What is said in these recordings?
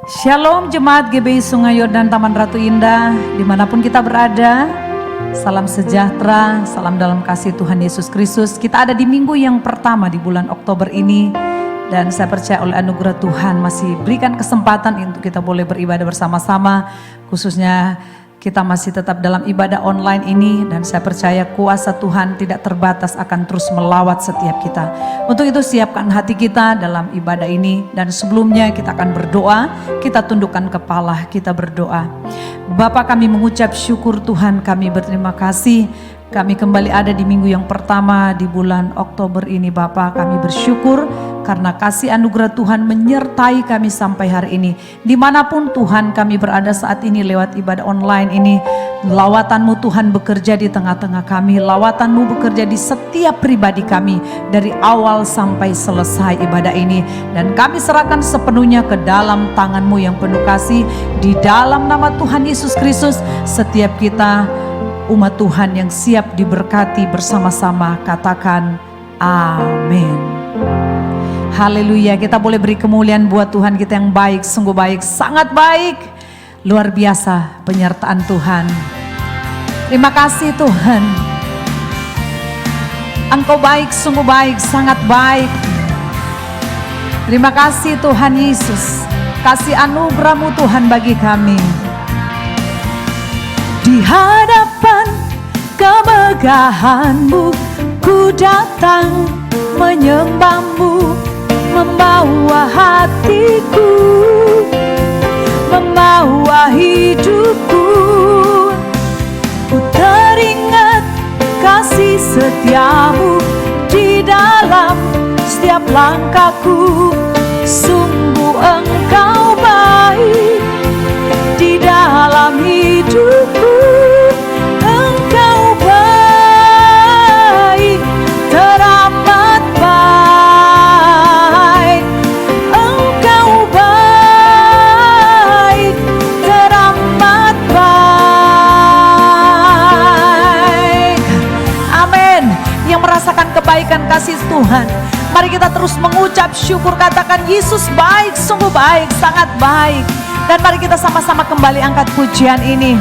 Shalom Jemaat GBI Sungai Yordan Taman Ratu Indah, dimanapun kita berada, salam sejahtera, salam dalam kasih Tuhan Yesus Kristus. Kita ada di minggu yang pertama di bulan Oktober ini, dan saya percaya oleh anugerah Tuhan masih berikan kesempatan untuk kita boleh beribadah bersama-sama, khususnya kita masih tetap dalam ibadah online ini, dan saya percaya kuasa Tuhan tidak terbatas akan terus melawat setiap kita. Untuk itu siapkan hati kita dalam ibadah ini, dan sebelumnya kita akan berdoa, kita tundukkan kepala, kita berdoa. Bapa, kami mengucap syukur Tuhan, kami berterima kasih. Kami kembali ada di minggu yang pertama di bulan Oktober ini Bapa. Kami bersyukur karena kasih anugerah Tuhan menyertai kami sampai hari ini. Dimanapun Tuhan kami berada saat ini lewat ibadah online ini, lawatan-Mu Tuhan bekerja di tengah-tengah kami. Lawatan-Mu bekerja di setiap pribadi kami dari awal sampai selesai ibadah ini. Dan kami serahkan sepenuhnya ke dalam tangan-Mu yang penuh kasih. Di dalam nama Tuhan Yesus Kristus, setiap kita umat Tuhan yang siap diberkati bersama-sama, katakan amin. Haleluya. Kita boleh beri kemuliaan buat Tuhan kita yang baik, sungguh baik, sangat baik, luar biasa penyertaan Tuhan. Terima kasih Tuhan, Engkau baik, sungguh baik, sangat baik. Terima kasih Tuhan Yesus, kasih anugerah-Mu Tuhan bagi kami. Di hadapan kemegahan-Mu ku datang menyembah-Mu, membawa hatiku, membawa hidupku. Ku teringat kasih setia-Mu di dalam setiap langkahku. Sungguh Engkau baik di dalam hidupku. Engkau baik, teramat baik. Engkau baik, teramat baik. Amin. Yang merasakan kebaikan kasih Tuhan, mari kita terus mengucap syukur, katakan Yesus baik, sungguh baik, sangat baik. Dan mari kita sama-sama kembali angkat pujian ini.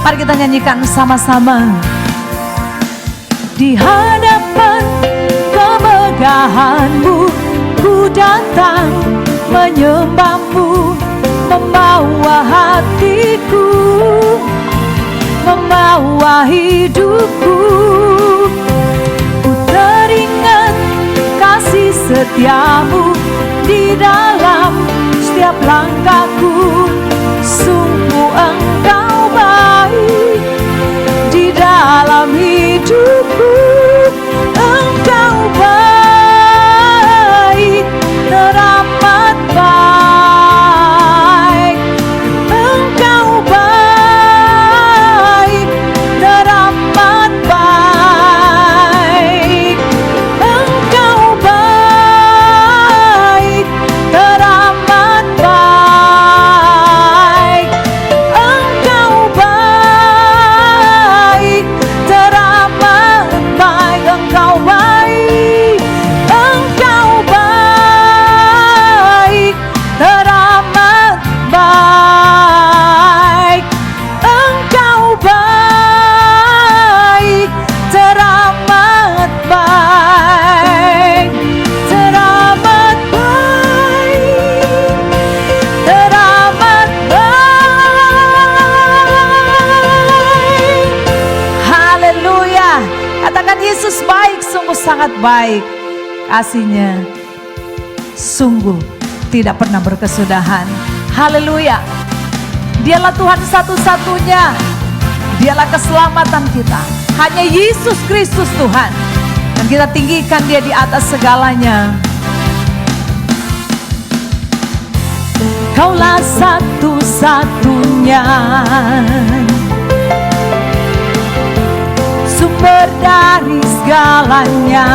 Mari kita nyanyikan sama-sama. Di hadapan kemegahan-Mu ku datang menyembah-Mu, membawa hatiku, membawa hidupku. Ku teringat kasih setia-Mu di dalam setiap langkahku. Sungguh Engkau baik di dalam hidupku. Engkau baik, teramat baik. Engkau baik, teramat baik. Engkau baik, teramat baik. Engkau baik, teramat baik. Engkau baik, Engkau baik, teramat baik. Engkau baik, teramat baik. Teramat baik, teramat baik. Haleluya. Katakan Yesus baik, sungguh sangat baik. Kasih-Nya sungguh tidak pernah berkesudahan. Haleluya. Dialah Tuhan satu-satunya. Dialah keselamatan kita. Hanya Yesus Kristus Tuhan. Dan kita tinggikan Dia di atas segalanya. Kaulah satu-satunya sumber dari segalanya.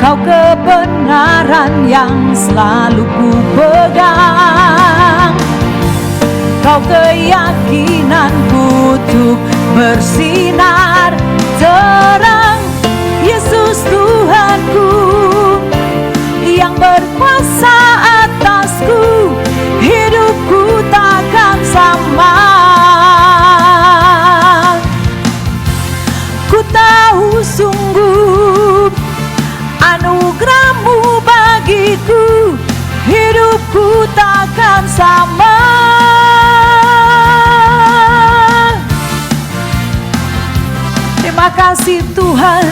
Kau kebenaran yang selalu ku pegang. Kau keyakinanku untuk bersinar terang. Yesus Tuhanku yang berkuasa atasku, hidupku takkan sama. Ku tahu sungguh anugerah-Mu bagiku, hidupku takkan sama. Terima kasih Tuhan.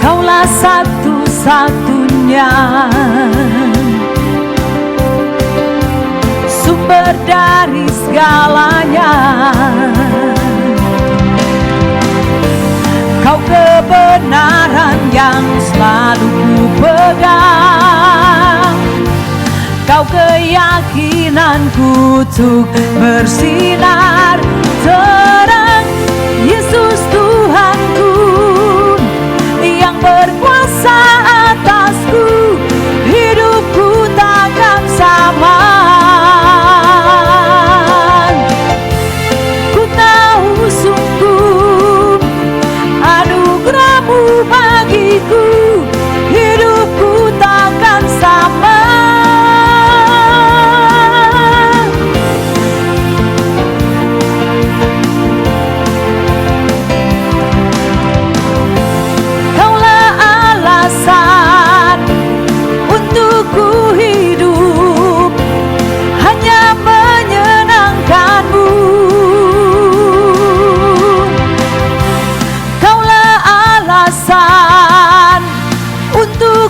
Kaulah satu-satunya sumber dari segalanya. Kau kebenaran yang selalu ku pegang. Kau keyakinanku untuk bersinar terang. Yesus Tuhanku yang berkuasa atasku, hidupku takkan sama. Ku tahu sungguh anugerah-Mu bagiku, hidupku takkan sama.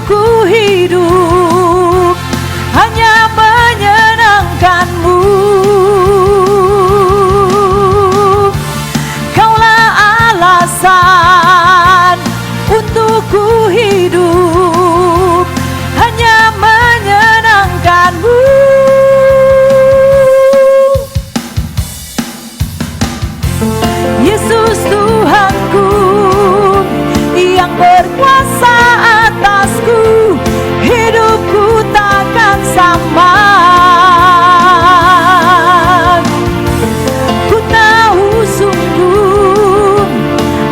Ku hidup hanya menyenangkan-Mu. Kaulah alasan untuk ku hidup hanya menyenangkan-Mu. Yesus Tuhanku yang berkuasa atasku, hidupku takkan sama. Ku tahu sungguh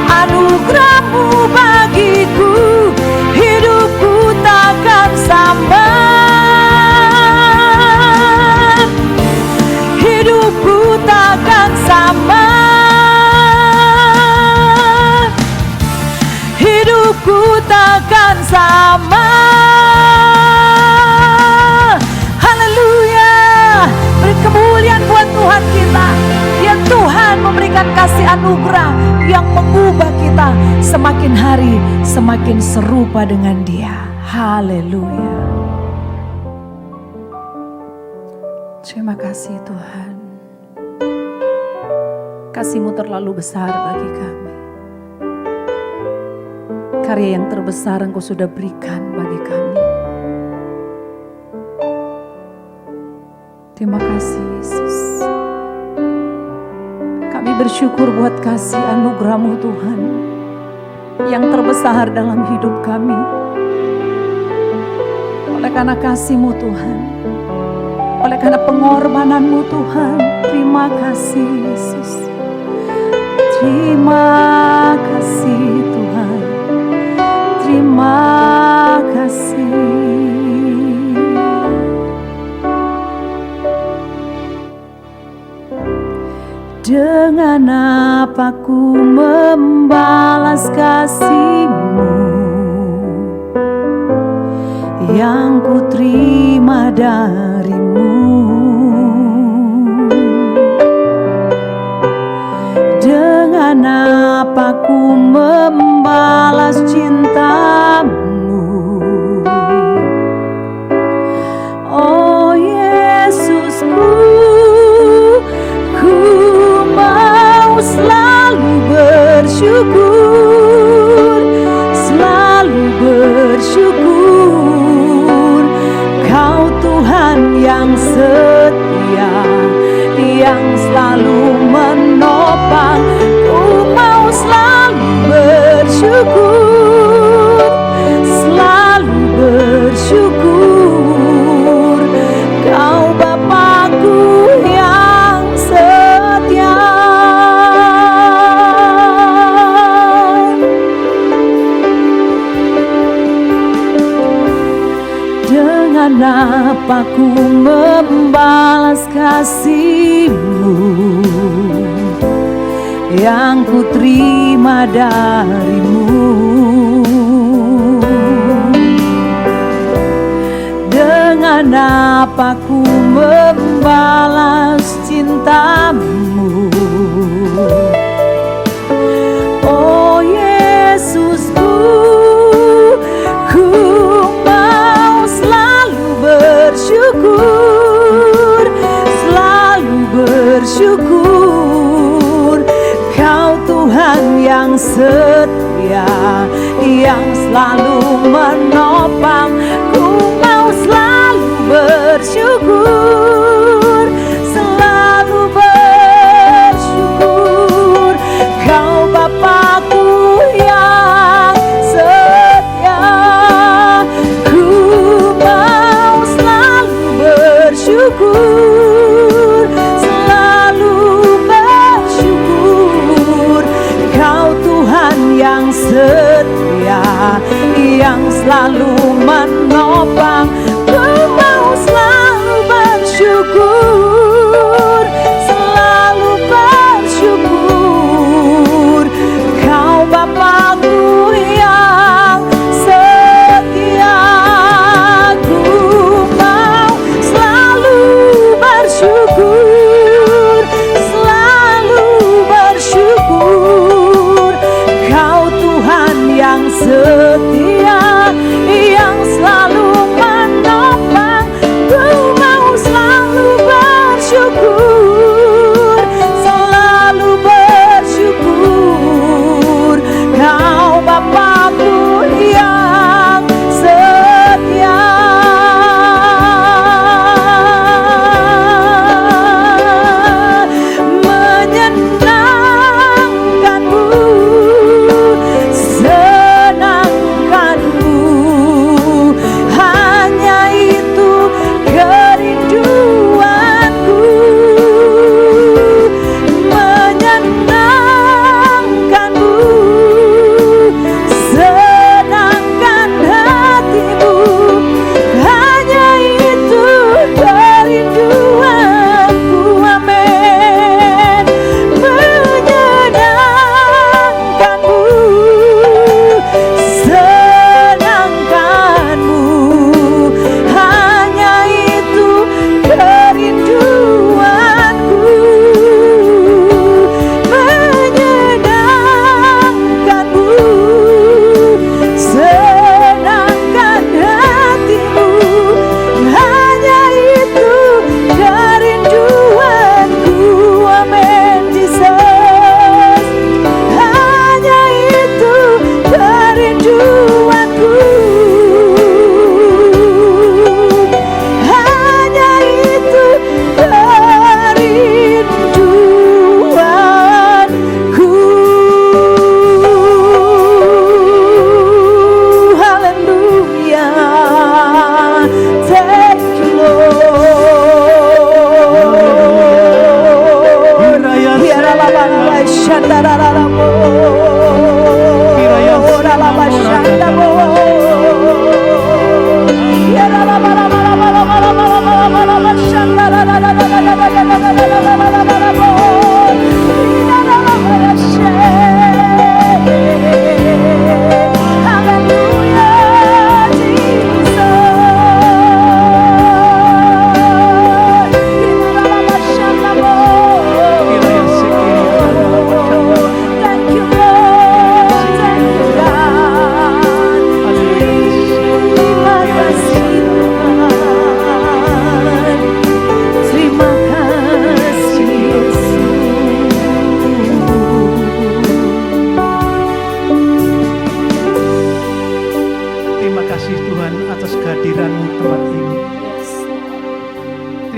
anugerah-Mu bagiku, hidupku takkan sama. Hidupku takkan sama. Hidupku takkan sama. Haleluya. Beri kemuliaan buat Tuhan kita. Ya Tuhan memberikan kasih anugerah yang mengubah kita semakin hari semakin serupa dengan Dia. Haleluya. Terima kasih Tuhan. Kasih-Mu terlalu besar bagi kami. Karya yang terbesar Engkau sudah berikan bagi kami. Terima kasih Yesus. Kami bersyukur buat kasih anugerah-Mu Tuhan yang terbesar dalam hidup kami. Oleh karena kasih-Mu Tuhan, oleh karena pengorbanan-Mu Tuhan, terima kasih Yesus. Terima kasih Tuhan. Terima kasih. Dengan apa ku membalas kasih-Mu yang ku terima dari-Mu? Dengan apa ku membalas cinta-Mu? Oh Yesusku, ku selalu bersyukur, selalu bersyukur. Kau Tuhan yang setia, yang selalu menopang. Ku mau selalu bersyukur, selalu bersyukur. Kau Bapakku yang setia. Dengan apa ku membalas kasih-Mu yang ku terima dari-Mu? Dengan apa ku membalas cinta-Mu? Oh Yesusku, ku mau selalu bersyukur, selalu bersyukur. Kau Tuhan yang setia, yang selalu menopang. Ku mau selalu bersyukur, selalu bersyukur. Kau Bapakku yang setia. Ku mau selalu bersyukur, selalu bersyukur. Kau Tuhan yang setia, yang selalu menolong.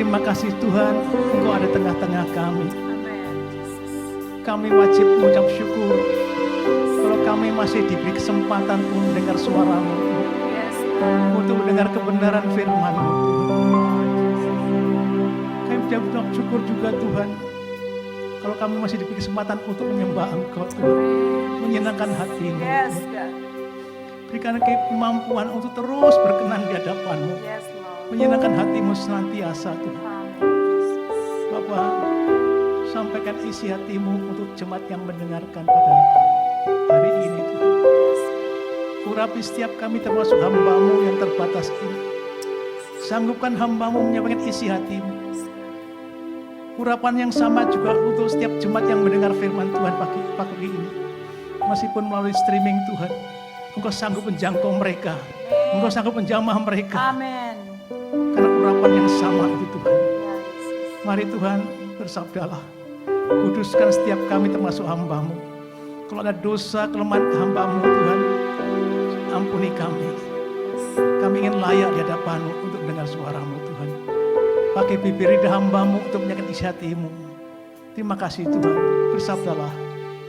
Terima kasih Tuhan, Engkau ada tengah-tengah kami. Kami wajib mengucap syukur kalau kami masih diberi kesempatan untuk mendengar suara-Mu, untuk mendengar kebenaran firman-Mu. Kami mengucap syukur juga Tuhan, kalau kami masih diberi kesempatan untuk menyembah Engkau Tuhan, menyenangkan hati-Mu. Berikan kemampuan untuk terus berkenan di hadapan-Mu, menyenangkan hati-Mu senantiasa Tuhan. Bapa, sampaikan isi hati-Mu untuk jemaat yang mendengarkan pada hari ini Tuhan. Urapi setiap kami termasuk hamba-Mu yang terbatas ini. Sanggupkan hamba-Mu menyampaikan isi hati-Mu. Urapan yang sama juga untuk setiap jemaat yang mendengar firman Tuhan pagi ini. Meskipun melalui streaming Tuhan, Engkau sanggup menjangkau mereka. Engkau sanggup menjamah mereka. Amin. Karena urapan yang sama itu Tuhan. Mari Tuhan bersabdalah. Kuduskan setiap kami termasuk hamba-Mu. Kalau ada dosa, kelemahan hamba-Mu Tuhan, ampuni kami. Kami ingin layak di hadapan-Mu untuk mendengar suara-Mu Tuhan. Pakai bibir lidah hamba-Mu untuk menyatakan isi hati-Mu. Terima kasih Tuhan. Bersabdalah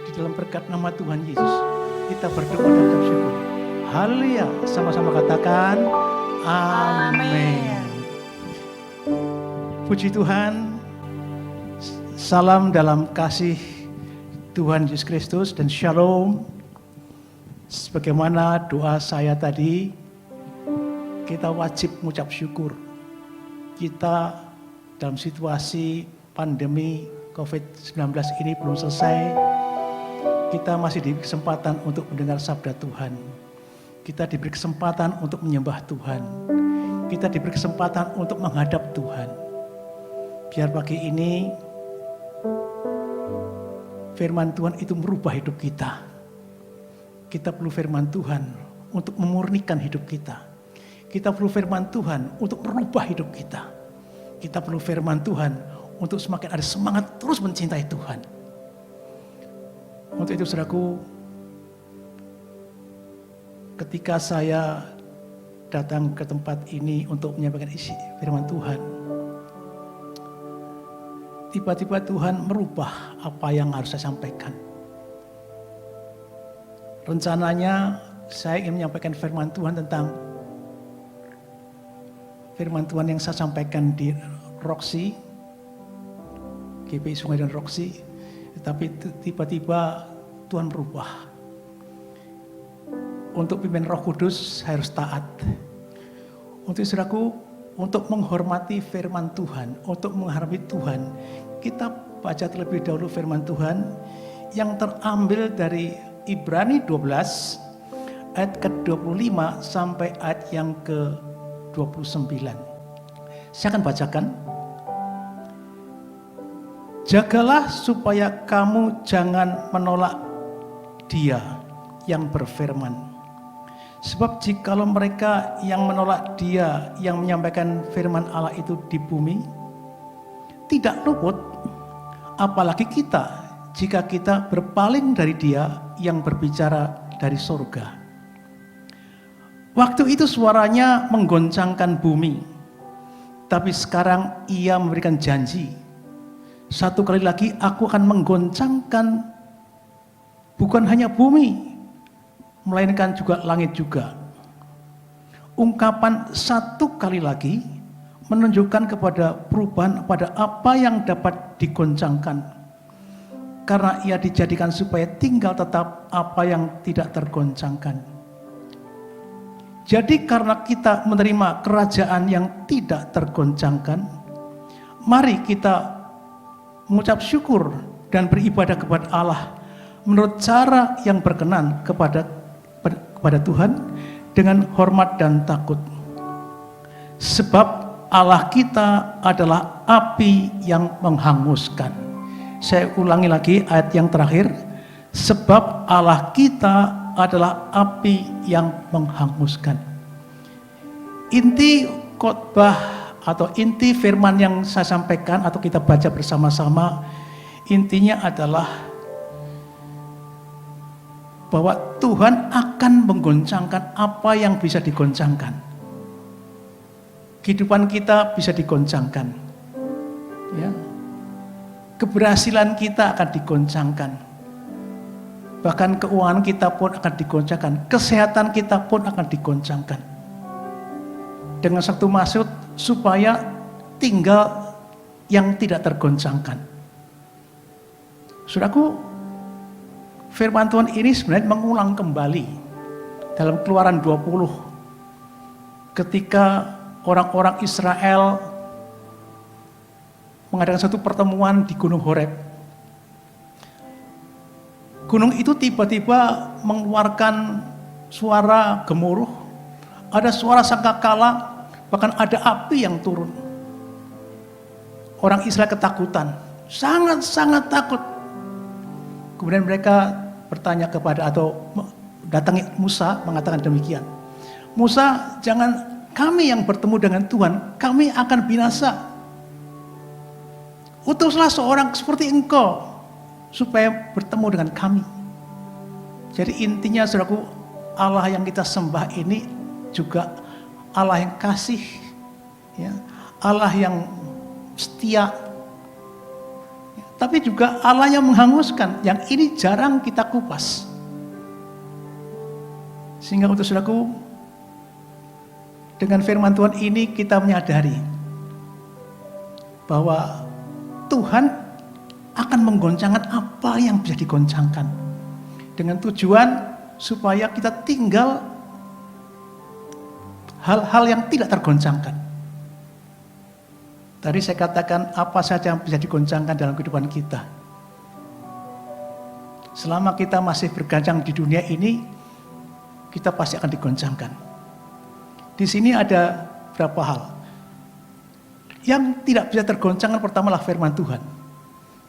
di dalam berkat nama Tuhan Yesus. Kita berdoa dan bersyukur. Haleluya. Sama-sama katakan amin. Puji Tuhan. Salam dalam kasih Tuhan Yesus Kristus dan shalom. Sebagaimana doa saya tadi, kita wajib mengucap syukur. Kita dalam situasi pandemi COVID-19 ini belum selesai. Kita masih diberi kesempatan untuk mendengar sabda Tuhan. Kita diberi kesempatan untuk menyembah Tuhan. Kita diberi kesempatan untuk menghadap Tuhan. Biar pagi ini firman Tuhan itu merubah hidup kita. Kita perlu firman Tuhan untuk memurnikan hidup kita. Kita perlu firman Tuhan untuk merubah hidup kita. Kita perlu firman Tuhan untuk semakin ada semangat terus mencintai Tuhan. Untuk itu saudaraku, ketika saya datang ke tempat ini untuk menyampaikan isi firman Tuhan, tiba-tiba Tuhan merubah apa yang harus saya sampaikan. Rencananya saya ingin menyampaikan firman Tuhan tentang firman Tuhan yang saya sampaikan di Roxy, GPI Sungai dan Roxy. Tetapi tiba-tiba Tuhan berubah. Untuk pimpin Roh Kudus saya harus taat. Untuk saudaraku, untuk menghormati firman Tuhan, untuk menghargai Tuhan, kita baca terlebih dahulu firman Tuhan yang terambil dari Ibrani 12 ayat ke-25 sampai ayat yang ke-29. Saya akan bacakan. Jagalah supaya kamu jangan menolak Dia yang berfirman. Sebab jikalau mereka yang menolak Dia yang menyampaikan firman Allah itu di bumi, tidak luput, apalagi kita jika kita berpaling dari Dia yang berbicara dari surga. Waktu itu suaranya menggoncangkan bumi, tapi sekarang Ia memberikan janji. Satu kali lagi aku akan menggoncangkan bukan hanya bumi, melainkan juga langit juga. Ungkapan satu kali lagi menunjukkan kepada perubahan pada apa yang dapat digoncangkan. Karena ia dijadikan supaya tinggal tetap apa yang tidak tergoncangkan. Jadi karena kita menerima kerajaan yang tidak tergoncangkan, mari kita mengucap syukur dan beribadah kepada Allah menurut cara yang berkenan kepada Tuhan dengan hormat dan takut. Sebab Allah kita adalah api yang menghanguskan. Saya ulangi lagi ayat yang terakhir. Sebab Allah kita adalah api yang menghanguskan. Inti khotbah atau inti firman yang saya sampaikan atau kita baca bersama-sama, intinya adalah bahwa Tuhan akan menggoncangkan apa yang bisa digoncangkan. Kehidupan kita bisa digoncangkan. Ya. Keberhasilan kita akan digoncangkan. Bahkan keuangan kita pun akan digoncangkan. Kesehatan kita pun akan digoncangkan. Dengan satu maksud supaya tinggal yang tidak tergoncangkan. Saudaraku, firman Tuhan ini sebenarnya mengulang kembali dalam Keluaran 20. Ketika orang-orang Israel mengadakan satu pertemuan di Gunung Horeb. Gunung itu tiba-tiba mengeluarkan suara gemuruh, ada suara sangkakala, bahkan ada api yang turun. Orang Israel ketakutan, sangat-sangat takut. Kemudian mereka bertanya kepada atau datangi Musa mengatakan demikian. Musa, jangan kami yang bertemu dengan Tuhan, kami akan binasa. Utuslah seorang seperti engkau supaya bertemu dengan kami. Jadi intinya saudaraku, Allah yang kita sembah ini juga Allah yang kasih, ya, Allah yang setia, tapi juga Allah yang menghanguskan, yang ini jarang kita kupas. Sehingga untuk saudaraku, dengan firman Tuhan ini kita menyadari bahwa Tuhan akan menggoncangkan apa yang bisa digoncangkan. Dengan tujuan supaya kita tinggal hal-hal yang tidak tergoncangkan. Tadi saya katakan apa saja yang bisa digoncangkan dalam kehidupan kita. Selama kita masih berganjang di dunia ini, kita pasti akan digoncangkan. Di sini ada beberapa hal. Yang tidak bisa tergoncangkan pertamalah firman Tuhan.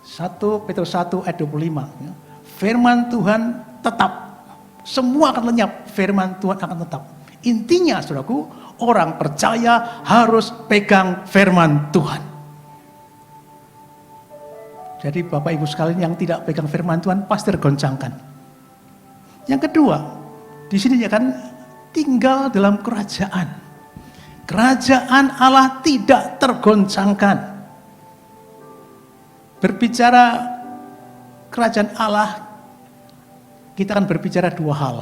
1 Petrus 1 ayat 25. Firman Tuhan tetap. Semua akan lenyap, firman Tuhan akan tetap. Intinya saudaraku, orang percaya harus pegang firman Tuhan. Jadi Bapak Ibu sekalian yang tidak pegang firman Tuhan pasti tergoncangkan. Yang kedua, di sini ya kan tinggal dalam kerajaan. Kerajaan Allah tidak tergoncangkan. Berbicara kerajaan Allah, kita akan berbicara dua hal.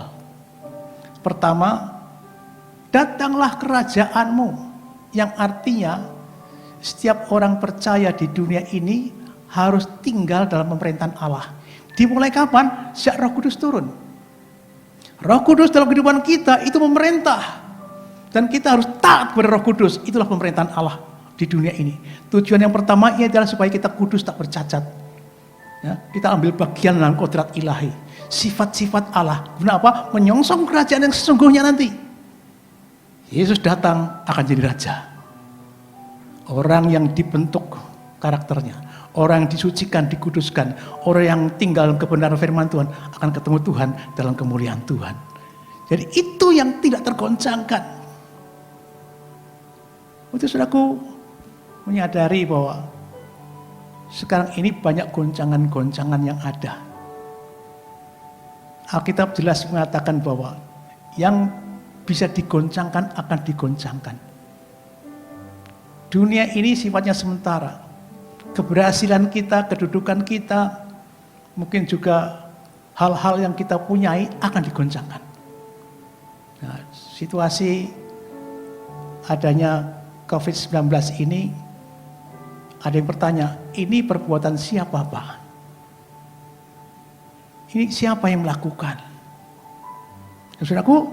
Pertama, datanglah kerajaanmu, yang artinya setiap orang percaya di dunia ini harus tinggal dalam pemerintahan Allah. Dimulai kapan? Sejak Roh Kudus turun. Roh Kudus dalam kehidupan kita itu memerintah. Dan kita harus taat kepada Roh Kudus. Itulah pemerintahan Allah di dunia ini. Tujuan yang pertama adalah supaya kita kudus tak bercacat. Ya, kita ambil bagian dalam kodrat ilahi. Sifat-sifat Allah. Kenapa? Menyongsong kerajaan yang sesungguhnya nanti. Yesus datang akan jadi raja. Orang yang dibentuk karakternya. Orang yang disucikan, dikuduskan. Orang yang tinggal dalam kebenaran firman Tuhan akan ketemu Tuhan dalam kemuliaan Tuhan. Jadi itu yang tidak tergoncangkan. Untuk saudaraku menyadari bahwa sekarang ini banyak goncangan-goncangan yang ada. Alkitab jelas mengatakan bahwa yang bisa digoncangkan akan digoncangkan. Dunia ini sifatnya sementara. Keberhasilan kita, kedudukan kita, mungkin juga hal-hal yang kita punyai akan digoncangkan. Nah, situasi adanya COVID-19 ini, ada yang bertanya, ini perbuatan siapa Pak? Ini siapa yang melakukan? Ya, saudaraku,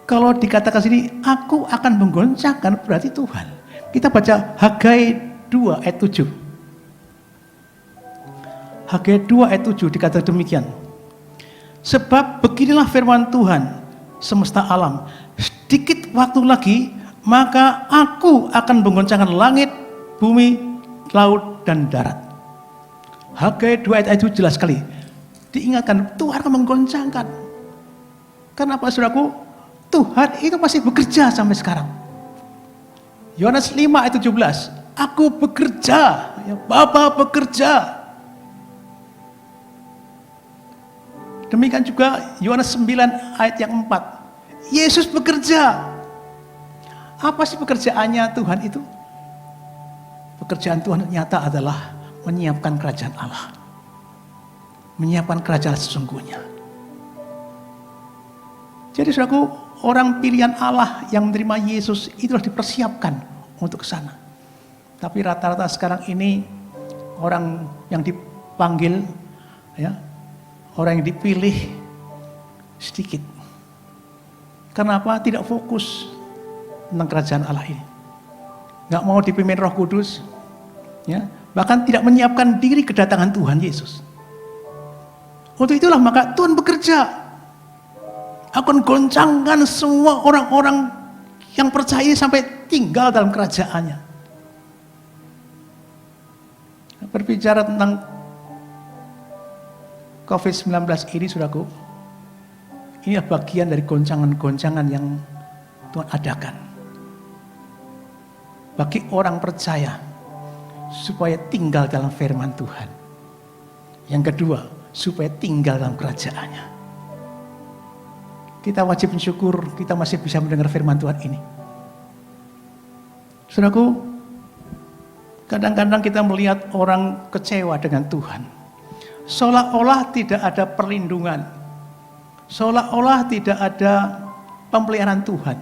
kalau dikatakan sini, aku akan menggoncangkan, berarti Tuhan. Kita baca Hagai 2 ayat 7. Hagai 2 ayat 7 dikatakan demikian. Sebab beginilah firman Tuhan semesta alam. Sedikit waktu lagi, maka aku akan menggoncangkan langit, bumi, laut, dan darat. Hagai 2 ayat itu jelas sekali. Diingatkan, Tuhan akan menggoncangkan. Kenapa saudaraku? Tuhan itu masih bekerja sampai sekarang. Yohanes 5 ayat 17. Aku bekerja, ya, Bapa bekerja. Demikian juga Yohanes 9 ayat yang 4. Yesus bekerja. Apa sih pekerjaannya Tuhan itu? pekerjaan Tuhan nyata adalah menyiapkan kerajaan Allah. Menyiapkan kerajaan sesungguhnya. Jadi saudaraku, orang pilihan Allah yang menerima Yesus itu harus dipersiapkan untuk ke sana. Tapi rata-rata sekarang ini orang yang dipanggil, ya, orang yang dipilih sedikit. Kenapa? Tidak fokus tentang kerajaan Allah ini. Nggak mau dipimpin Roh Kudus, ya, bahkan tidak menyiapkan diri kedatangan Tuhan Yesus. Untuk itulah maka Tuhan bekerja akan goncangkan semua orang-orang yang percaya sampai tinggal dalam kerajaannya. Berbicara tentang COVID-19 ini, saudaraku, ini bagian dari goncangan-goncangan yang Tuhan adakan bagi orang percaya supaya tinggal dalam firman Tuhan. Yang kedua, supaya tinggal dalam kerajaannya. Kita wajib bersyukur kita masih bisa mendengar firman Tuhan ini. Saudaraku, kadang-kadang kita melihat orang kecewa dengan Tuhan. Seolah-olah tidak ada perlindungan. Seolah-olah tidak ada pemeliharaan Tuhan.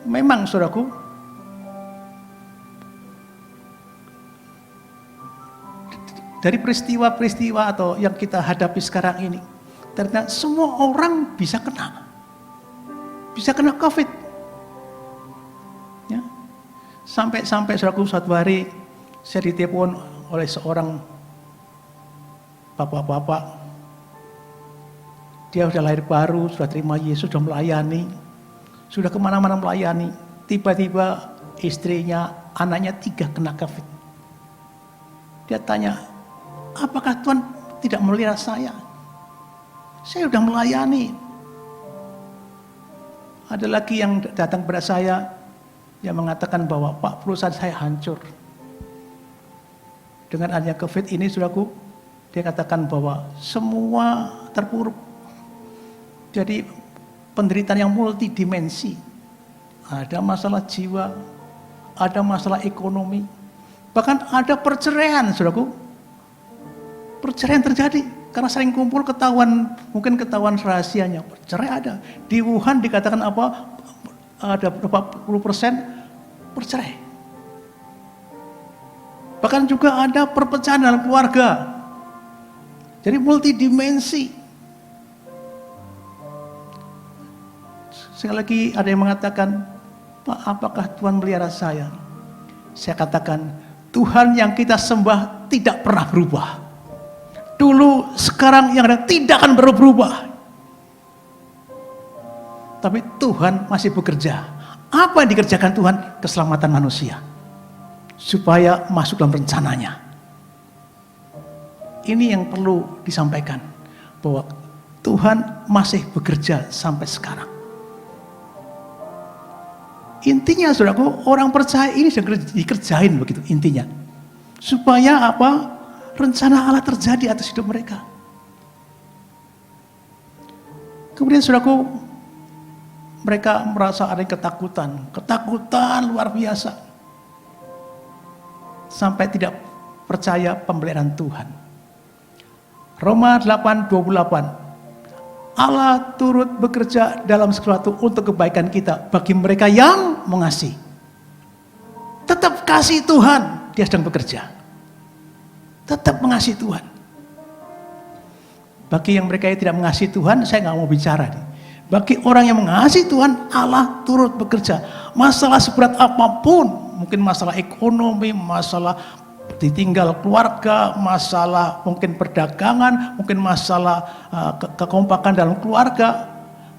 Memang saudaraku, dari peristiwa-peristiwa atau yang kita hadapi sekarang ini, ternyata semua orang bisa kena COVID. Ya. Sampai saudaraku, suatu hari saya ditelepon oleh seorang bapak-bapak. Dia sudah lahir baru, sudah terima Yesus, sudah melayani, sudah kemana-mana melayani. Tiba-tiba istrinya, anaknya 3 kena COVID. Dia tanya, apakah Tuhan tidak melihara saya? Saya sudah melayani. Ada lagi yang datang kepada saya, yang mengatakan bahwa Pak, perusahaan saya hancur. Dengan adanya COVID ini, saudaraku, dia katakan bahwa semua terpuruk. Jadi penderitaan yang multidimensi. Ada masalah jiwa, ada masalah ekonomi, bahkan ada perceraian, saudaraku. Perceraian terjadi karena sering kumpul, mungkin ketahuan rahasianya. Cerai ada. Di Wuhan dikatakan apa? Ada berapa puluh persen bercerai. Bahkan juga ada perpecahan dalam keluarga. Jadi multidimensi. Sekali lagi ada yang mengatakan, Pak, apakah Tuhan melihara saya? Saya katakan, Tuhan yang kita sembah tidak pernah berubah. Dulu, sekarang, yang ada tidak akan berubah. Tapi Tuhan masih bekerja. Apa yang dikerjakan Tuhan? Keselamatan manusia. Supaya masuk dalam rencananya. Ini yang perlu disampaikan. Bahwa Tuhan masih bekerja sampai sekarang. Intinya, saudaraku, orang percaya ini sudah dikerjain begitu intinya. Supaya apa? Rencana Allah terjadi atas hidup mereka. Kemudian, saudaraku, mereka merasa ada ketakutan luar biasa. Sampai tidak percaya pemeliharaan Tuhan. Roma 8:28. Allah turut bekerja dalam sesuatu untuk kebaikan kita bagi mereka yang mengasihi. Tetap kasih Tuhan, dia sedang bekerja. Tetap mengasihi Tuhan. Bagi yang mereka yang tidak mengasihi Tuhan, saya nggak mau bicara nih. Bagi orang yang mengasihi Tuhan, Allah turut bekerja. Masalah seberat apapun, mungkin masalah ekonomi, masalah ditinggal keluarga, masalah mungkin perdagangan, mungkin masalah kekompakan dalam keluarga.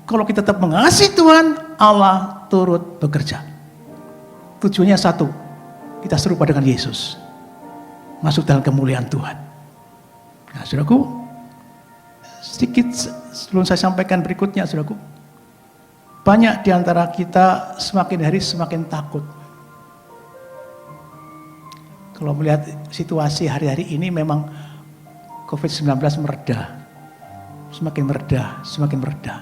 Kalau kita tetap mengasihi Tuhan, Allah turut bekerja. Tujuannya satu, kita serupa dengan Yesus. Masuk dalam kemuliaan Tuhan. Nah, saudaraku, sedikit sebelum saya sampaikan berikutnya, saudaraku. Banyak di antara kita semakin hari semakin takut. Kalau melihat situasi hari-hari ini memang COVID-19 mereda. Semakin mereda.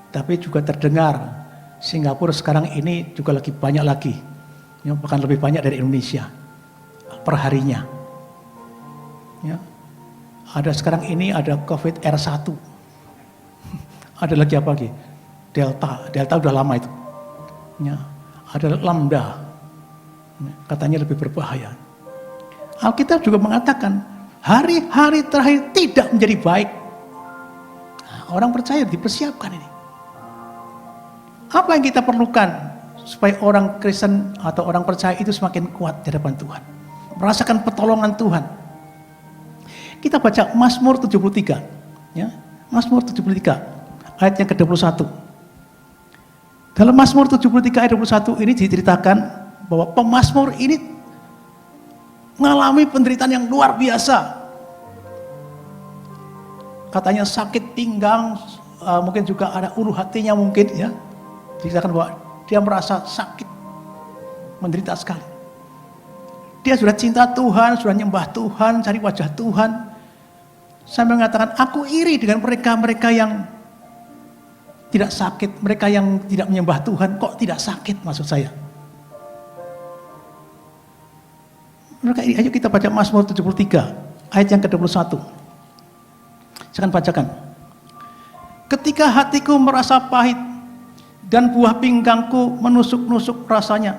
Tapi juga terdengar Singapura sekarang ini juga lagi banyak lagi Ya, bahkan lebih banyak dari Indonesia perharinya. Ya. Ada sekarang ini ada COVID R1. Ada lagi apa lagi? Delta udah lama itu. Ya. Ada Lambda. Ya. Katanya lebih berbahaya. Alkitab juga mengatakan hari-hari terakhir tidak menjadi baik. Nah, orang percaya dipersiapkan ini. Apa yang kita perlukan supaya orang Kristen atau orang percaya itu semakin kuat di hadapan Tuhan? Merasakan pertolongan Tuhan. Kita baca Mazmur 73, ya. Mazmur 73 ayat yang ke-21. Dalam Mazmur 73 ayat 21 ini diceritakan bahwa pemazmur ini mengalami penderitaan yang luar biasa. Katanya sakit pinggang, mungkin juga ada ulu hatinya mungkin, ya. Diceritakan bahwa dia merasa sakit, menderita sekali. Dia sudah cinta Tuhan, sudah nyembah Tuhan, cari wajah Tuhan. Sampai mengatakan, aku iri dengan mereka-mereka yang tidak sakit, mereka yang tidak menyembah Tuhan, kok tidak sakit maksud saya. Maka ayo kita baca Mazmur 73, ayat yang ke-21. Saya akan bacakan. Ketika hatiku merasa pahit, dan buah pinggangku menusuk-nusuk rasanya,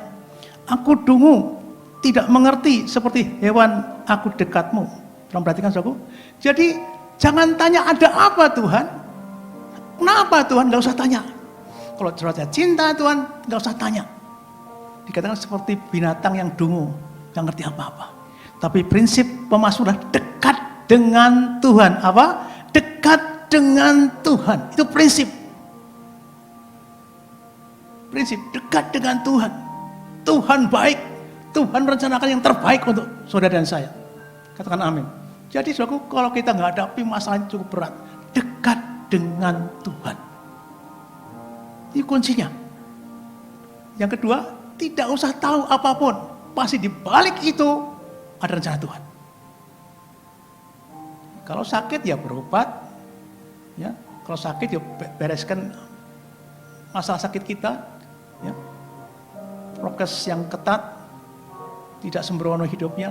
aku dungu, tidak mengerti seperti hewan aku dekatmu. Tolong perhatikan saudaraku. Jadi jangan tanya ada apa Tuhan. Kenapa Tuhan? Gak usah tanya. Kalau saudara cinta Tuhan, gak usah tanya. Dikatakan seperti binatang yang dungu, gak ngerti apa-apa. Tapi prinsip pemazmur dekat dengan Tuhan. Apa? Dekat dengan Tuhan. Itu prinsip. Prinsip dekat dengan Tuhan. Tuhan baik. Tuhan merencanakan yang terbaik untuk saudara dan saya. Katakan amin. Jadi saudaraku, kalau kita nggak hadapi masalah yang cukup berat, dekat dengan Tuhan. Ini kuncinya. Yang kedua, tidak usah tahu apapun. Pasti di balik itu ada rencana Tuhan. Kalau sakit ya berobat. Ya, kalau sakit ya bereskan masalah sakit kita. Ya. Prokes yang ketat, tidak sembrono hidupnya.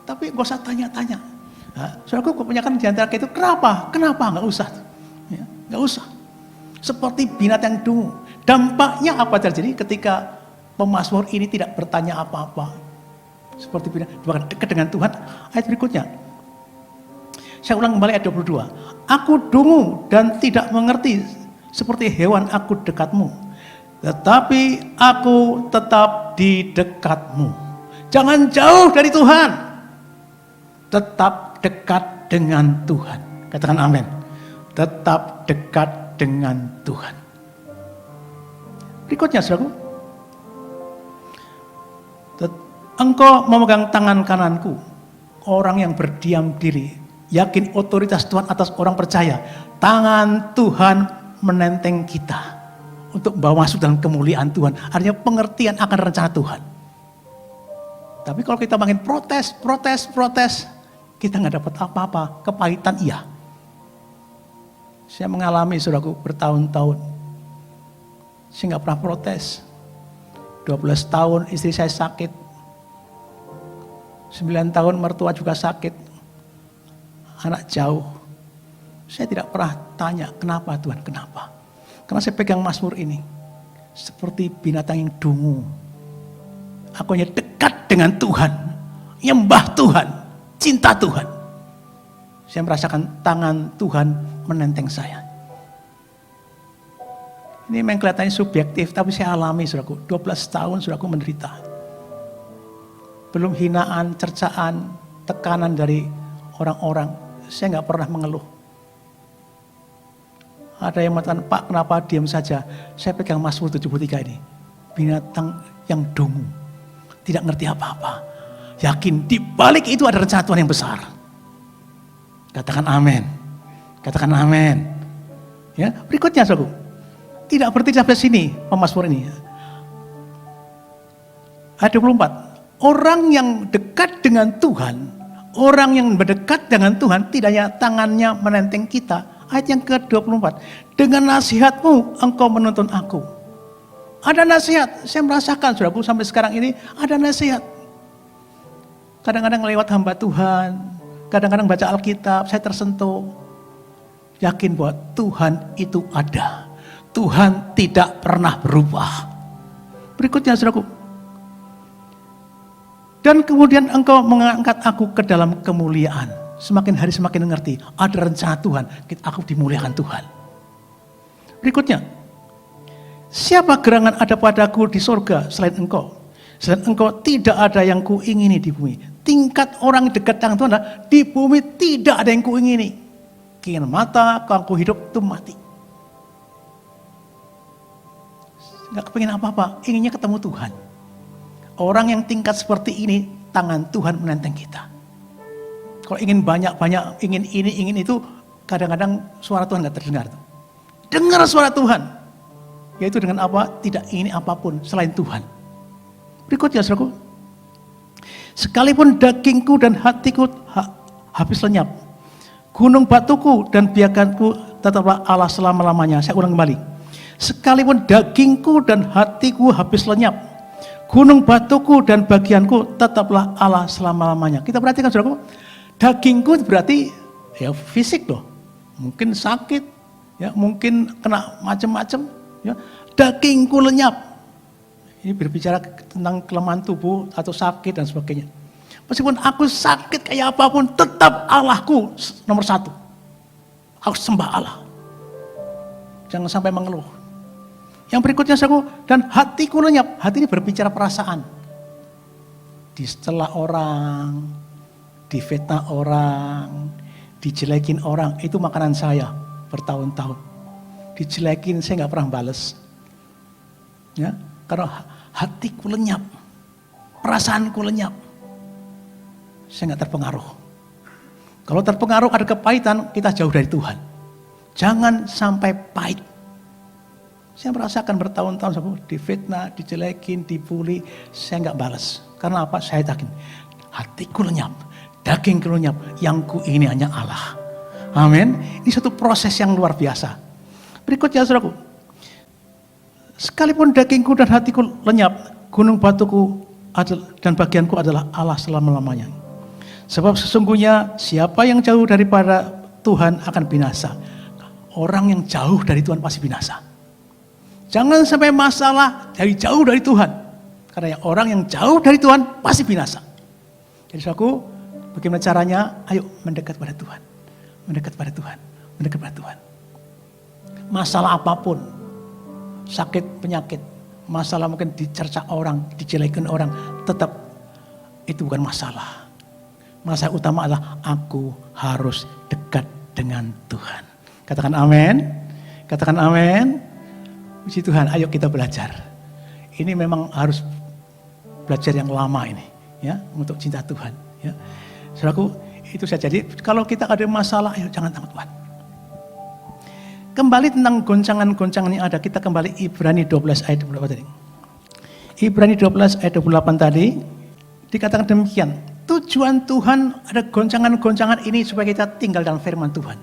Tapi gak usah tanya-tanya. Nah, saudaraku, kebanyakan di antara kita itu kenapa? Kenapa? Gak usah. Ya, gak usah. Seperti binatang dungu. Dampaknya apa terjadi ketika pemazmur ini tidak bertanya apa-apa? Seperti binatang dekat dengan Tuhan. Ayat berikutnya. Saya ulang kembali ayat 22. Aku dungu dan tidak mengerti seperti hewan aku dekatmu. Tetapi aku tetap di dekatmu. Jangan jauh dari Tuhan. Tetap dekat dengan Tuhan. Katakan amin. Tetap dekat dengan Tuhan. Berikutnya saudaraku. Engkau memegang tangan kananku. Orang yang berdiam diri. Yakin otoritas Tuhan atas orang percaya. Tangan Tuhan menenteng kita. Untuk membawa masuk dalam kemuliaan Tuhan. Artinya pengertian akan rencana Tuhan. Tapi kalau kita makin protes, kita nggak dapat apa-apa, kepahitan iya. Saya mengalami saudaraku bertahun-tahun. Saya nggak pernah protes. 12 tahun istri saya sakit. 9 tahun mertua juga sakit. Anak jauh. Saya tidak pernah tanya, kenapa Tuhan, kenapa? Karena saya pegang Mazmur ini. Seperti binatang yang dungu. Aku hanya dekat dengan Tuhan. Nyembah Tuhan. Cinta Tuhan. Saya merasakan tangan Tuhan menenteng saya. Ini memang kelihatannya subjektif, tapi saya alami saudaraku. 12 tahun saudaraku menderita. Belum hinaan, cercaan, tekanan dari orang-orang. Saya nggak pernah mengeluh. Ada yang mengatakan, Pak kenapa diam saja? Saya pegang Mazmur 73 ini. Binatang yang dungu. Tidak ngerti apa-apa. Yakin di balik itu ada rencana Tuhan yang besar. Katakan amin. Katakan amin. Ya, berikutnya saudaraku. Tidak berhenti sampai sini pemazmur ini. Ayat 24. Orang yang dekat dengan Tuhan, orang yang berdekat dengan Tuhan, tidak hanya tangannya menenteng kita. Ayat yang ke-24. Dengan nasihatmu engkau menuntun aku. Ada nasihat, saya merasakan saudaraku sampai sekarang ini ada nasihat. Kadang-kadang lewat hamba Tuhan, kadang-kadang baca Alkitab, saya tersentuh. Yakin bahwa Tuhan itu ada. Tuhan tidak pernah berubah. Berikutnya saudaraku. Dan kemudian engkau mengangkat aku ke dalam kemuliaan. Semakin hari semakin mengerti, ada rencana Tuhan, aku dimuliakan Tuhan. Berikutnya, siapa gerangan ada padaku di surga selain engkau? Selain engkau tidak ada yang kuingini di bumi. Tingkat orang dekat dengan Tuhan adalah di bumi tidak ada yang kuingini. Keinginan mata, kalau hidup itu mati. Gak kepingin apa-apa, inginnya ketemu Tuhan. Orang yang tingkat seperti ini, tangan Tuhan menenteng kita. Kalau ingin banyak-banyak, ingin ini, ingin itu, kadang-kadang suara Tuhan gak terdengar. Dengar suara Tuhan. Yaitu dengan apa? Tidak ingin apapun selain Tuhan. Berikutnya, saudaraku. Sekalipun dagingku dan hatiku habis lenyap, gunung batuku dan biakanku tetaplah Allah selama-lamanya. Saya ulang kembali. Sekalipun dagingku dan hatiku habis lenyap, gunung batuku dan bagianku tetaplah Allah selama-lamanya. Kita perhatikan saudaraku, dagingku berarti ya fisik loh. Mungkin sakit, ya mungkin kena macam-macam. Ya. Dagingku lenyap. Ini berbicara tentang kelemahan tubuh atau sakit dan sebagainya. Meskipun aku sakit kayak apapun, tetap Allahku nomor satu. Aku sembah Allah. Jangan sampai mengeluh. Yang berikutnya saudaraku, dan hatiku lenyap. Hati ini berbicara perasaan. Dicela orang, difitnah orang, dijelekin orang, itu makanan saya bertahun-tahun. Dijelekin saya nggak pernah bales. Ya, karena hatiku lenyap, perasaanku lenyap. Saya nggak terpengaruh. Kalau terpengaruh ada kepahitan, kita jauh dari Tuhan. Jangan sampai pahit. Saya merasakan bertahun-tahun difitnah, dijelekin, dibully, saya nggak balas. Karena apa? Saya yakin hatiku lenyap, dagingku lenyap, yang ku ini hanya Allah. Amin. Ini satu proses yang luar biasa. Berikutnya saudaraku, sekalipun dagingku dan hatiku lenyap, gunung batuku dan bagianku adalah Allah selama-lamanya. Sebab sesungguhnya siapa yang jauh daripada Tuhan akan binasa. Orang yang jauh dari Tuhan pasti binasa. Jangan sampai masalah dari jauh dari Tuhan. Karena orang yang jauh dari Tuhan pasti binasa. Jadi saudaraku, bagaimana caranya? Ayo mendekat pada Tuhan. Mendekat pada Tuhan. Mendekat pada Tuhan. Masalah apapun, sakit, penyakit, masalah mungkin dicerca orang, dijelekin orang, tetap itu bukan masalah. Masalah utama adalah aku harus dekat dengan Tuhan. Katakan amin. Katakan amin. Puji Tuhan, ayo kita belajar. Ini memang harus belajar yang lama ini, ya, untuk cinta Tuhan. Ya. Saudaraku, itu saja. Jadi kalau kita ada masalah, ayo jangan takut Tuhan. Kembali tentang goncangan-goncangan yang ada, kita kembali Ibrani 12 ayat 28 tadi. Ibrani 12 ayat 28 tadi, dikatakan demikian. Tujuan Tuhan ada goncangan-goncangan ini supaya kita tinggal dalam firman Tuhan.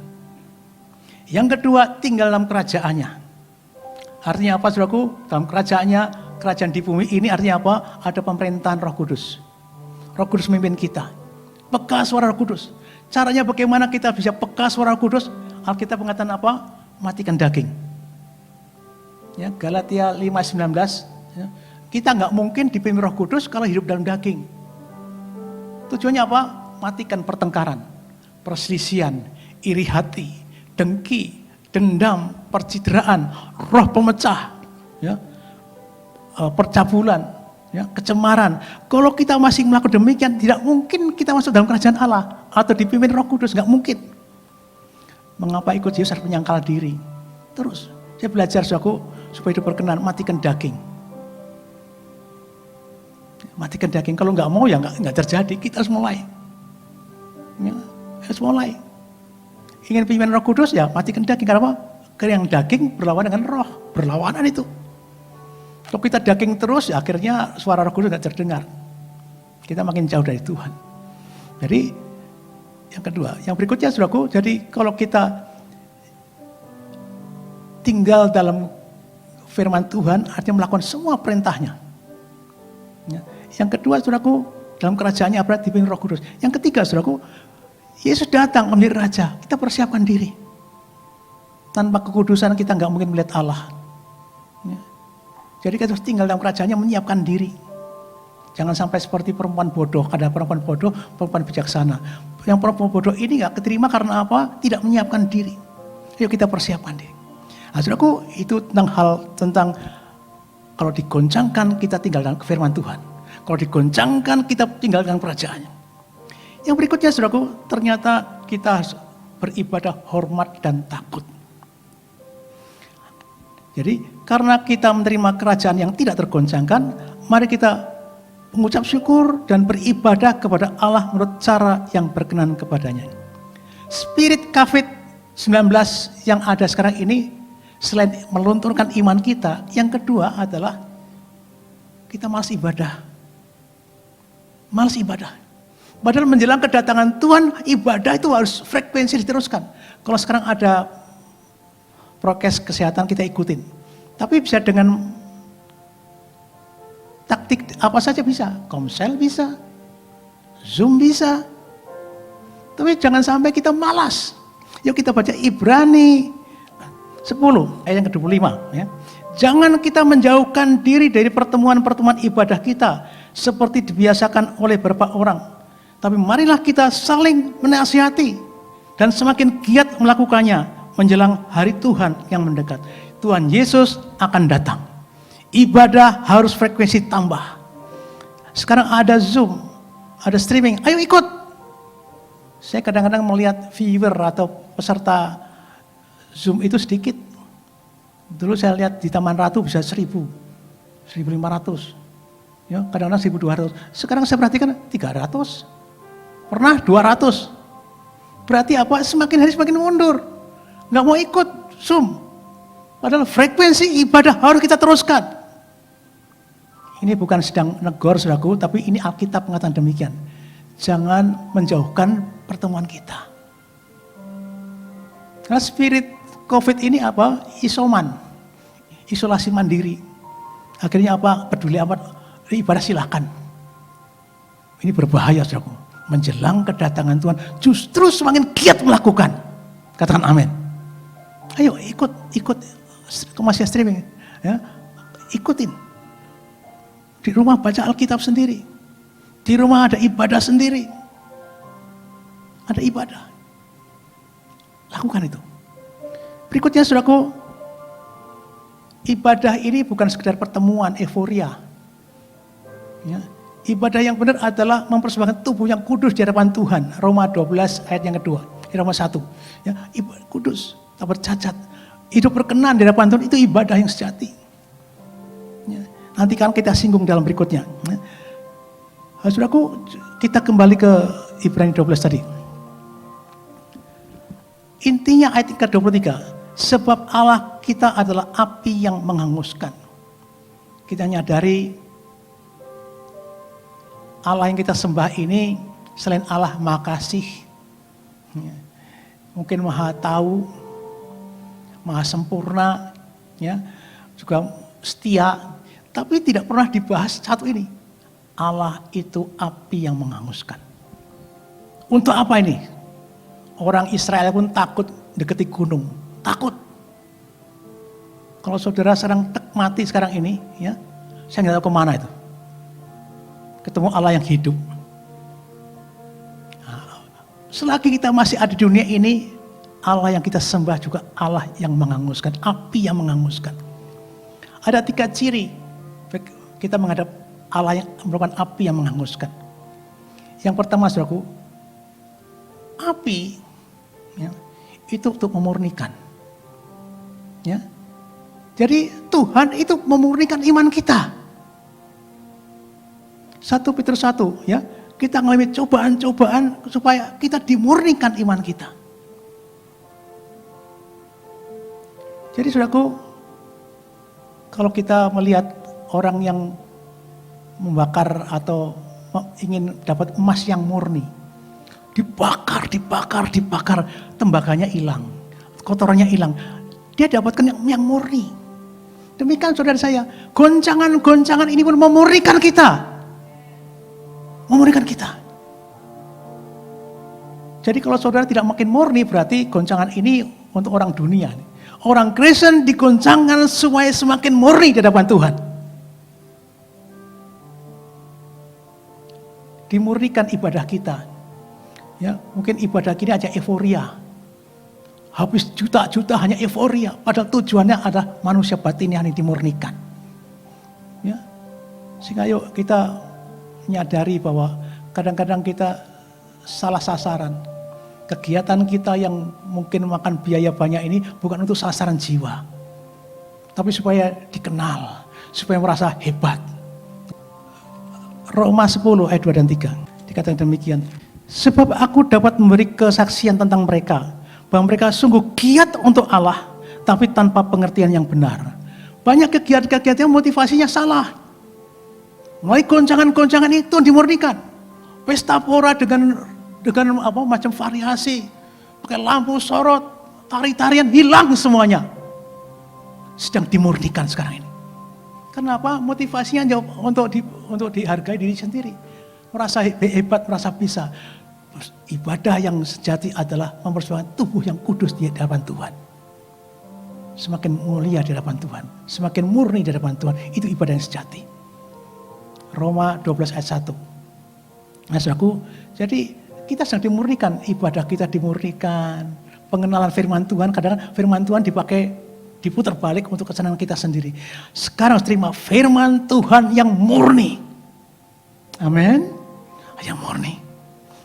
Yang kedua, tinggal dalam kerajaannya. Artinya apa saudaraku? Dalam kerajaannya, kerajaan di bumi ini artinya apa? Ada pemerintahan Roh Kudus. Roh Kudus memimpin kita. Peka suara Roh Kudus. Caranya bagaimana kita bisa peka suara Roh Kudus? Alkitab mengatakan apa? Matikan daging. Ya, Galatia 5:19. Ya. Kita nggak mungkin dipimpin Roh Kudus kalau hidup dalam daging. Tujuannya apa? Matikan pertengkaran, perselisihan, iri hati, dengki, dendam, percideraan, roh pemecah, ya, percabulan, ya, kecemaran. Kalau kita masih melakukan demikian, tidak mungkin kita masuk dalam kerajaan Allah atau dipimpin Roh Kudus, nggak mungkin. Mengapa ikut Yesus harus menyangkal diri? Terus, saya belajar saudaraku supaya hidup berkenan, matikan daging. Matikan daging, kalau nggak mau ya nggak terjadi. Kita harus mulai, ya, harus mulai. Ingin pimpin Roh Kudus ya matikan daging. Karena apa? Karena yang daging berlawanan dengan roh, berlawanan itu. Kalau kita daging terus ya akhirnya suara Roh Kudus nggak terdengar. Kita makin jauh dari Tuhan. Jadi yang kedua, yang berikutnya saudaraku, jadi kalau kita tinggal dalam firman Tuhan artinya melakukan semua perintahnya. Ya. Yang kedua, saudaraku, dalam kerajaannya Allah dipimpin Roh Kudus. Yang ketiga, saudaraku, Yesus datang menjadi raja. Kita persiapkan diri. Tanpa kekudusan kita nggak mungkin melihat Allah. Ya. Jadi kita harus tinggal dalam kerajaannya, menyiapkan diri. Jangan sampai seperti perempuan bodoh. Ada perempuan bodoh, perempuan bijaksana. Yang perempuan bodoh ini nggak keterima karena apa? Tidak menyiapkan diri. Yuk kita persiapkan diri. Nah, saudaraku, itu tentang hal tentang kalau digoncangkan kita tinggal dalam firman Tuhan. Kalau digoncangkan kita tinggal dalam kerajaannya. Yang berikutnya, saudaraku, ternyata kita harus beribadah hormat dan takut. Jadi karena kita menerima kerajaan yang tidak tergoncangkan, mari kita mengucap syukur dan beribadah kepada Allah menurut cara yang berkenan kepadanya. Spirit COVID-19 yang ada sekarang ini, selain melunturkan iman kita, yang kedua adalah kita malas ibadah. Malas ibadah. Padahal menjelang kedatangan Tuhan, ibadah itu harus frekuensi diteruskan. Kalau sekarang ada prokes kesehatan kita ikutin. Tapi bisa dengan taktik apa saja bisa. Komsel bisa, Zoom bisa. Tapi jangan sampai kita malas. Yuk kita baca Ibrani 10 ayat yang ke-25 ya. Jangan kita menjauhkan diri dari pertemuan-pertemuan ibadah kita seperti dibiasakan oleh beberapa orang. Tapi marilah kita saling menasihati dan semakin giat melakukannya menjelang hari Tuhan yang mendekat. Tuhan Yesus akan datang. Ibadah harus frekuensi tambah. Sekarang ada Zoom, ada streaming, ayo ikut. Saya kadang-kadang melihat viewer atau peserta Zoom itu sedikit. Dulu saya lihat di Taman Ratu bisa 1.000, 1.500, ya, kadang-kadang 1.200. Sekarang saya perhatikan 300, pernah 200. Berarti apa? Semakin hari semakin mundur. Nggak mau ikut Zoom. Padahal frekuensi ibadah harus kita teruskan. Ini bukan sedang negor, saudaraku, tapi ini Alkitab mengatakan demikian. Jangan menjauhkan pertemuan kita. Karena spirit COVID ini apa? Isoman, isolasi mandiri. Akhirnya apa? Peduli amat, ibadah silakan. Ini berbahaya, saudaraku. Menjelang kedatangan Tuhan, justru semakin giat melakukan. Katakan amin. Ayo ikut masih streaming, ya, ikutin. Di rumah baca Alkitab sendiri. Di rumah ada ibadah sendiri. Ada ibadah. Lakukan itu. Berikutnya, saudaraku, ibadah ini bukan sekedar pertemuan, euforia. Ya. Ibadah yang benar adalah mempersembahkan tubuh yang kudus di hadapan Tuhan. Roma 12 ayat yang kedua. Roma 1. Ya, ibadah kudus, tak bercacat. Hidup berkenan di hadapan Tuhan itu ibadah yang sejati. Ya. Nanti kan kita singgung dalam berikutnya. Ya. Saudaraku, kita kembali ke Ibrani 12 tadi. Intinya ayat ke-23, sebab Allah kita adalah api yang menghanguskan. Kita nyadari Allah yang kita sembah ini selain Allah Maha Kasih, ya, mungkin Maha Tahu, Maha Sempurna, ya, juga setia, tapi tidak pernah dibahas satu ini. Allah itu api yang menghanguskan. Untuk apa ini? Orang Israel pun takut deketi gunung, takut. Kalau saudara sekarang mati sekarang ini, ya, saya nggak tahu kemana itu. Ketemu Allah yang hidup. Nah, selagi kita masih ada di dunia ini, Allah yang kita sembah juga Allah yang menghanguskan, api yang menghanguskan. Ada 3 ciri kita menghadap Allah yang merupakan api yang menghanguskan. Yang pertama, saudaraku, api, ya, itu untuk memurnikan. Ya. Jadi Tuhan itu memurnikan iman kita. 1 Petrus 1, ya, kita mengalami cobaan-cobaan supaya kita dimurnikan iman kita. Jadi saudaraku, kalau kita melihat orang yang membakar atau ingin dapat emas yang murni, dibakar, tembaganya hilang, kotorannya hilang, dia dapatkan yang murni. Demikian saudara saya, goncangan-goncangan ini pun memurnikan kita. Memurnikan kita. Jadi kalau saudara tidak makin murni, berarti goncangan ini untuk orang dunia. Orang Kristen digoncangkan supaya semakin murni di hadapan Tuhan. Dimurnikan ibadah kita. Ya, mungkin ibadah kita aja euforia. Habis juta-juta hanya euforia. Padahal tujuannya adalah manusia batin yang dimurnikan. Ya. Sehingga yuk kita menyadari bahwa kadang-kadang kita salah sasaran. Kegiatan kita yang mungkin makan biaya banyak ini bukan untuk sasaran jiwa. Tapi supaya dikenal, supaya merasa hebat. Roma 10 ayat 2 dan 3 dikatakan demikian. Sebab aku dapat memberi kesaksian tentang mereka, bahwa mereka sungguh giat untuk Allah, tapi tanpa pengertian yang benar. Banyak kegiatan-kegiatan motivasinya salah. Mulai goncangan-goncangan itu dimurnikan. Pesta pora dengan macam variasi, pakai lampu sorot, tari-tarian hilang semuanya. Sedang dimurnikan sekarang ini. Kenapa? Motivasinya untuk dihargai diri sendiri. Merasa hebat, merasa bisa. Ibadah yang sejati adalah mempersembahkan tubuh yang kudus di hadapan Tuhan. Semakin mulia di hadapan Tuhan, semakin murni di hadapan Tuhan, itu ibadah yang sejati. Roma 12 ayat 1. Nah, saudaraku, jadi kita sedang dimurnikan, ibadah kita dimurnikan. Pengenalan firman Tuhan, kadang-kadang firman Tuhan diputar balik untuk kesenangan kita sendiri. Sekarang terima firman Tuhan yang murni. Amin. Yang murni.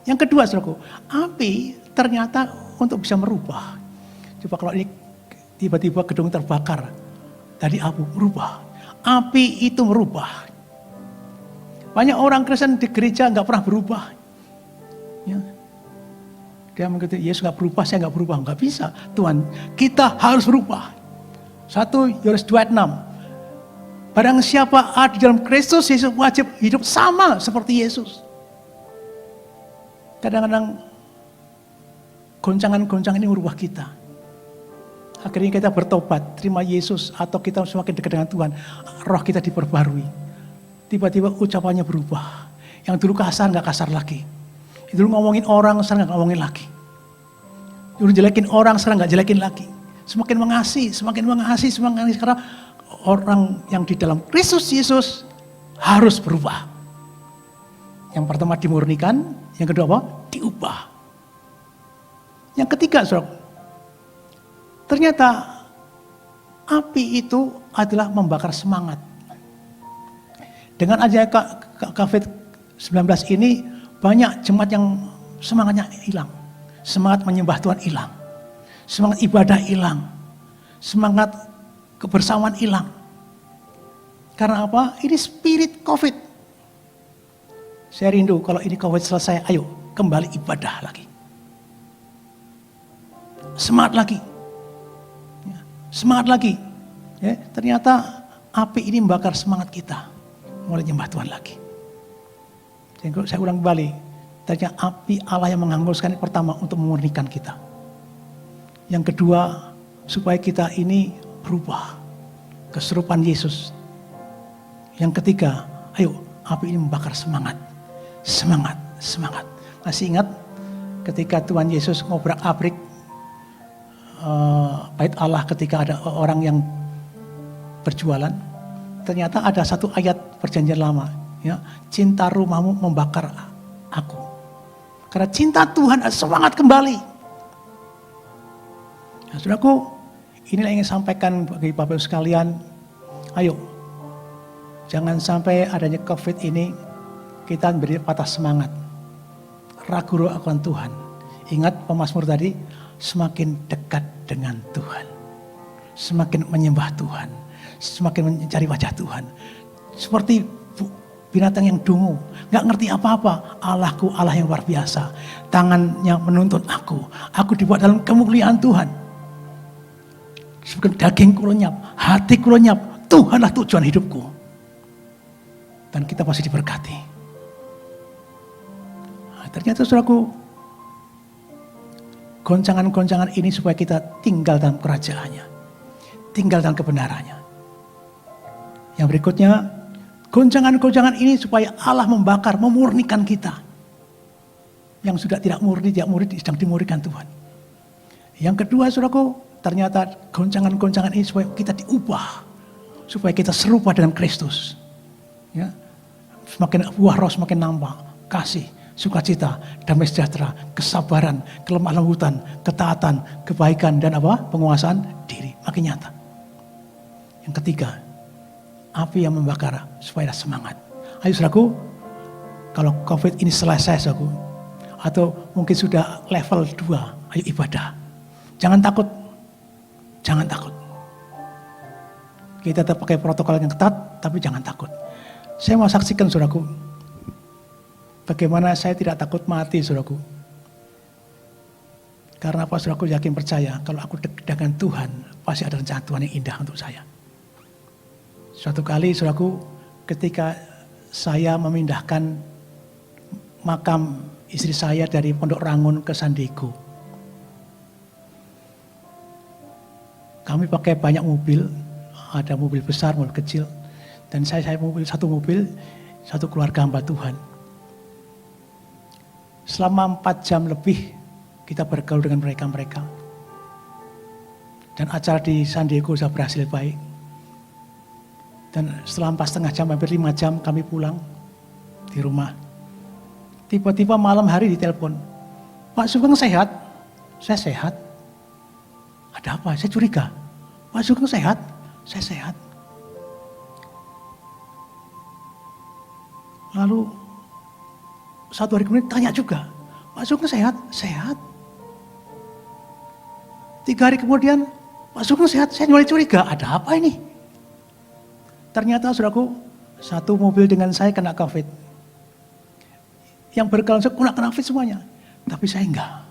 Yang kedua, saudaraku, api ternyata untuk bisa merubah. Coba kalau ini tiba-tiba gedung terbakar dari abu, merubah. Api itu merubah. Banyak orang Kristen di gereja nggak pernah berubah. Ya. Dia mengatakan, Yesus nggak berubah, saya nggak berubah. Nggak bisa, Tuhan. Kita harus berubah. 1 Yohanes 2:6. Barang siapa ada di dalam Kristus, Yesus wajib hidup sama seperti Yesus. Kadang-kadang goncangan-goncangan ini merubah kita. Akhirnya kita bertobat, terima Yesus, atau kita semakin dekat dengan Tuhan. Roh kita diperbarui. Tiba-tiba ucapannya berubah. Yang dulu kasar nggak kasar lagi. Dulu ngomongin orang, sekarang nggak ngomongin lagi. Dulu jelekin orang, sekarang nggak jelekin lagi. Semakin mengasihi. Karena orang yang di dalam Kristus Yesus harus berubah. Yang pertama dimurnikan, yang kedua apa? Diubah. Yang ketiga, saudara, ternyata api itu adalah membakar semangat. Dengan adanya COVID-19 ini, banyak jemaat yang semangatnya hilang. Semangat menyembah Tuhan hilang. Semangat ibadah hilang. Semangat kebersamaan hilang. Karena apa? Ini spirit COVID. Saya rindu kalau ini COVID selesai, ayo kembali ibadah lagi. Semangat lagi. Semangat lagi. Ya, ternyata api ini membakar semangat kita. Mulai menyembah Tuhan lagi. Saya ulang kembali, ternyata api Allah yang menghanguskan pertama untuk memurnikan kita. Yang kedua, supaya kita ini berubah, keserupan Yesus. Yang ketiga, ayo api ini membakar semangat. Semangat. Masih ingat ketika Tuhan Yesus ngobrak-abrik bait Allah ketika ada orang yang berjualan? Ternyata ada satu ayat perjanjian lama. Ya, cinta rumahmu membakar aku. Karena cinta Tuhan semangat kembali. Nah, saudaraku, inilah yang ingin sampaikan bagi Bapak Ibu sekalian. Ayo, jangan sampai adanya COVID ini kita beri patah semangat. Ragu akan Tuhan. Ingat pemazmur tadi, semakin dekat dengan Tuhan. Semakin menyembah Tuhan. Semakin mencari wajah Tuhan. Seperti binatang yang dungu, gak ngerti apa-apa. Allahku Allah yang luar biasa. Tangannya menuntun aku. Aku dibuat dalam kemuliaan Tuhan. Sebagai dagingku lenyap, hatiku lenyap. Tuhanlah tujuan hidupku. Dan kita pasti diberkati. Nah, ternyata saudaraku, goncangan-goncangan ini supaya kita tinggal dalam kerajaannya. Tinggal dalam kebenarannya. Yang berikutnya, goncangan-goncangan ini supaya Allah membakar, memurnikan kita. Yang sudah tidak murni sedang dimurnikan Tuhan. Yang kedua, saudaraku, ternyata goncangan-goncangan ini supaya kita diubah, supaya kita serupa dengan Kristus. Ya, semakin buah roh semakin nampak, kasih, sukacita, damai sejahtera, kesabaran, kelemah lembutan, ketaatan, kebaikan, dan penguasaan diri makin nyata. Yang ketiga, api yang membakar supaya ada semangat. Ayo saudaraku, kalau COVID ini selesai saudaraku, atau mungkin sudah level 2, ayo ibadah. Jangan takut, jangan takut. Kita tetap pakai protokol yang ketat, tapi jangan takut. Saya mau saksikan saudaraku, bagaimana saya tidak takut mati saudaraku. Karena apa saudaraku yakin percaya, kalau aku dekat dengan Tuhan, pasti ada rencana Tuhan yang indah untuk saya. Suatu kali saudaraku, ketika saya memindahkan makam istri saya dari Pondok Rangun ke Sandiego. Kami pakai banyak mobil, ada mobil besar, mobil kecil. Dan saya satu mobil, satu keluarga hamba Tuhan. Selama 4 jam lebih kita bergaul dengan mereka. Dan acara di Sandiego sudah berhasil baik. Dan setelah 4,5 jam, hampir 5 jam kami pulang di rumah. Tiba-tiba malam hari ditelepon, Pak Sugeng sehat? Saya sehat. Ada apa? Saya curiga. Pak Sugeng sehat? Saya sehat. Lalu 1 hari kemudian tanya juga, Pak Sugeng sehat? Sehat. 3 hari kemudian, Pak Sugeng sehat? Saya mulai curiga, ada apa ini? Ternyata saudaraku, satu mobil dengan saya kena COVID. Yang berkelan kena COVID semuanya. Tapi saya enggak.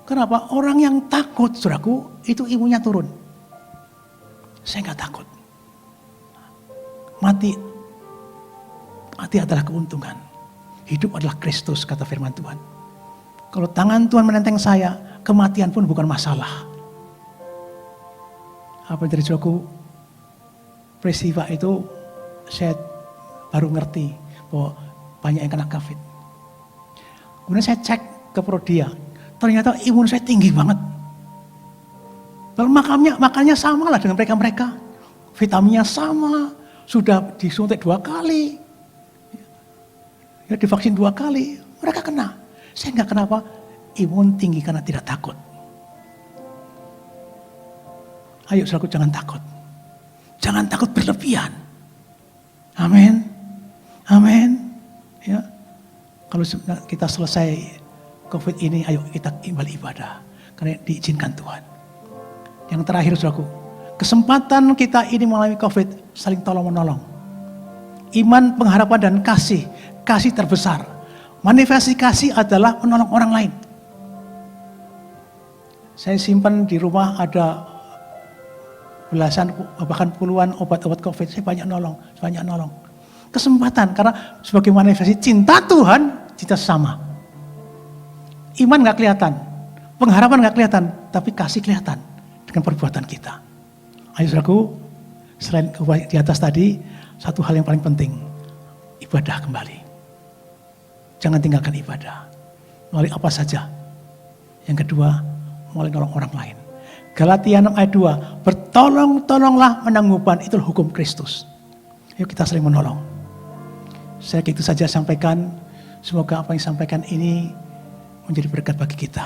Kenapa? Orang yang takut, saudaraku, itu imunnya turun. Saya enggak takut. Mati adalah keuntungan. Hidup adalah Kristus, kata firman Tuhan. Kalau tangan Tuhan menenteng saya, kematian pun bukan masalah. Apa yang terjadi, saudaraku? Peristiwa itu saya baru ngerti bahwa banyak yang kena COVID. Kemudian saya cek ke Prodia, ternyata imun saya tinggi banget. Lalu makannya sama lah dengan mereka. Vitaminnya sama, sudah disuntik 2 kali, ya, divaksin 2 kali, mereka kena. Saya enggak, kenapa? Imun tinggi karena tidak takut. Ayo saudaraku, jangan takut. Jangan takut berlebihan. Amin. Amin. Ya, kalau kita selesai COVID ini, ayo kita kembali ibadah. Karena diizinkan Tuhan. Yang terakhir saudaraku, kesempatan kita ini mengalami COVID, saling tolong-menolong. Iman, pengharapan, dan kasih terbesar. Manifestasi kasih adalah menolong orang lain. Saya simpan di rumah ada belasan, bahkan puluhan obat-obat COVID, saya banyak nolong. Kesempatan, karena sebagai manifestasi cinta Tuhan, cinta sama. Iman gak kelihatan, pengharapan gak kelihatan, tapi kasih kelihatan dengan perbuatan kita. Ayo saudaraku, selain di atas tadi, satu hal yang paling penting, ibadah kembali. Jangan tinggalkan ibadah, melalui apa saja. Yang kedua, melalui nolong orang lain. Galatia 6 ayat 2, bertolong-tolonglah menanggung beban, itu hukum Kristus. Yuk kita saling menolong. Saya itu saja sampaikan, semoga apa yang disampaikan ini menjadi berkat bagi kita.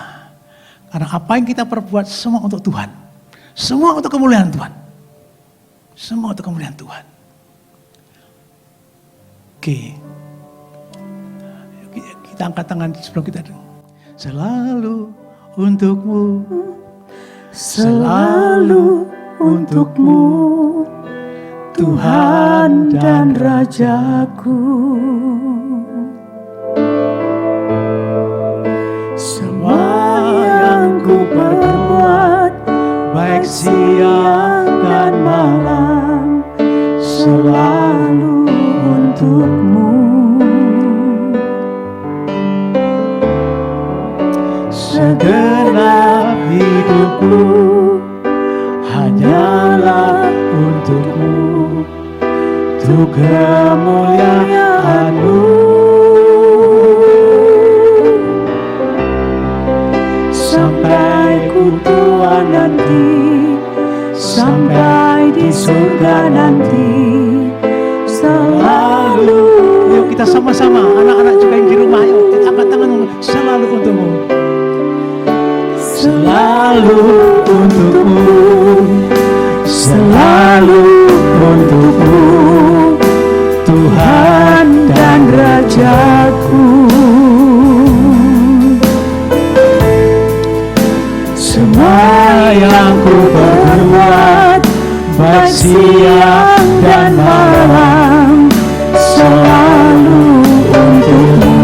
Karena apa yang kita perbuat semua untuk Tuhan. Semua untuk kemuliaan Tuhan. Semua untuk kemuliaan Tuhan. Oke. Kita angkat tangan sebelum kita. Selalu untukmu. Selalu untukmu. Tuhan dan Rajaku. Semua yang ku perbuat, baik siang dan malam, selalu untukmu. Segenap hidupku hanyalah untukmu. kemuliaan-Mu. Sampai ku tua nanti, sampai di surga nanti, selalu. Yuk kita sama-sama, anak-anak juga yang di rumah, yuk kita angkat tangan, selalu untukmu. Selalu untukmu, selalu untukmu, Tuhan dan Rajaku. Semua yang ku perbuat, baik siang dan malam, selalu untukmu.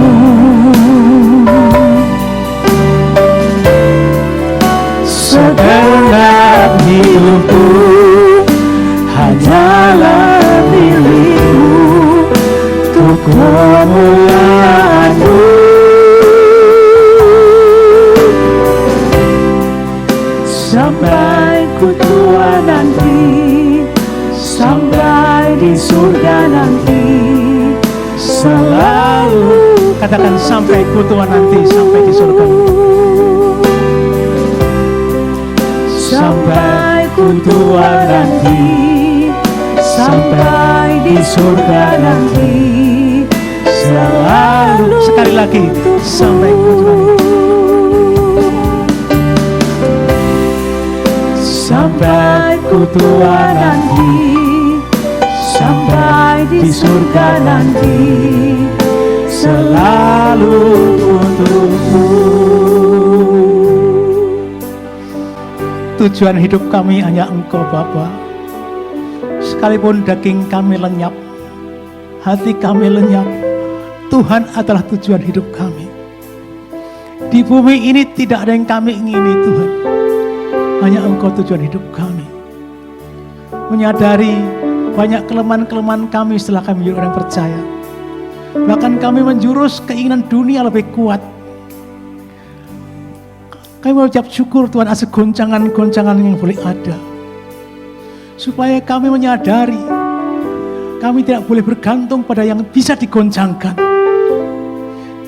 Segenap hidupku hanyalah milik-Mu, untuk kemuliaan-Mu. Sampai ku tua nanti, sampai di surga nanti, selalu. Katakan sampai ku tua nanti, sampai di surga. Sampai ku tua nanti, sampai di surga nanti, selalu. Sekali lagi, sampai ku tua nanti. Sampai ku tua nanti, sampai di surga nanti, selalu untukmu. Tujuan hidup kami hanya Engkau Bapa. Sekalipun daging kami lenyap, hati kami lenyap, Tuhan adalah tujuan hidup kami. Di bumi ini tidak ada yang kami ingini Tuhan, hanya Engkau tujuan hidup kami. Menyadari banyak kelemahan-kelemahan kami setelah kami menjadi orang percaya. Bahkan kami menjurus keinginan dunia lebih kuat. Kami mengucap syukur Tuhan atas goncangan-goncangan yang boleh ada. Supaya kami menyadari, kami tidak boleh bergantung pada yang bisa digoncangkan.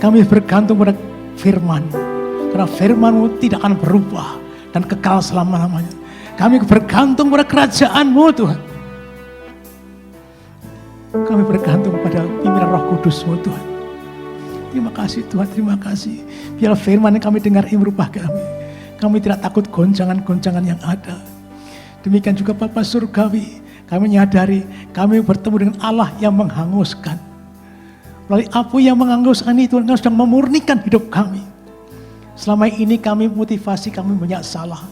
Kami bergantung pada firman. Karena firman-Mu tidak akan berubah dan kekal selama-lamanya. Kami bergantung pada kerajaan-Mu Tuhan. Kami bergantung pada pimpinan Roh Kudus-Mu Tuhan. Terima kasih Tuhan, terima kasih. Biar firman yang kami dengar ini merubah kami. Kami tidak takut goncangan-goncangan yang ada. Demikian juga Bapa Surgawi, kami menyadari kami bertemu dengan Allah yang menghanguskan. Melalui api yang menghanguskan ini Tuhan, Kau sedang memurnikan hidup kami. Selama ini kami motivasi kami banyak salah.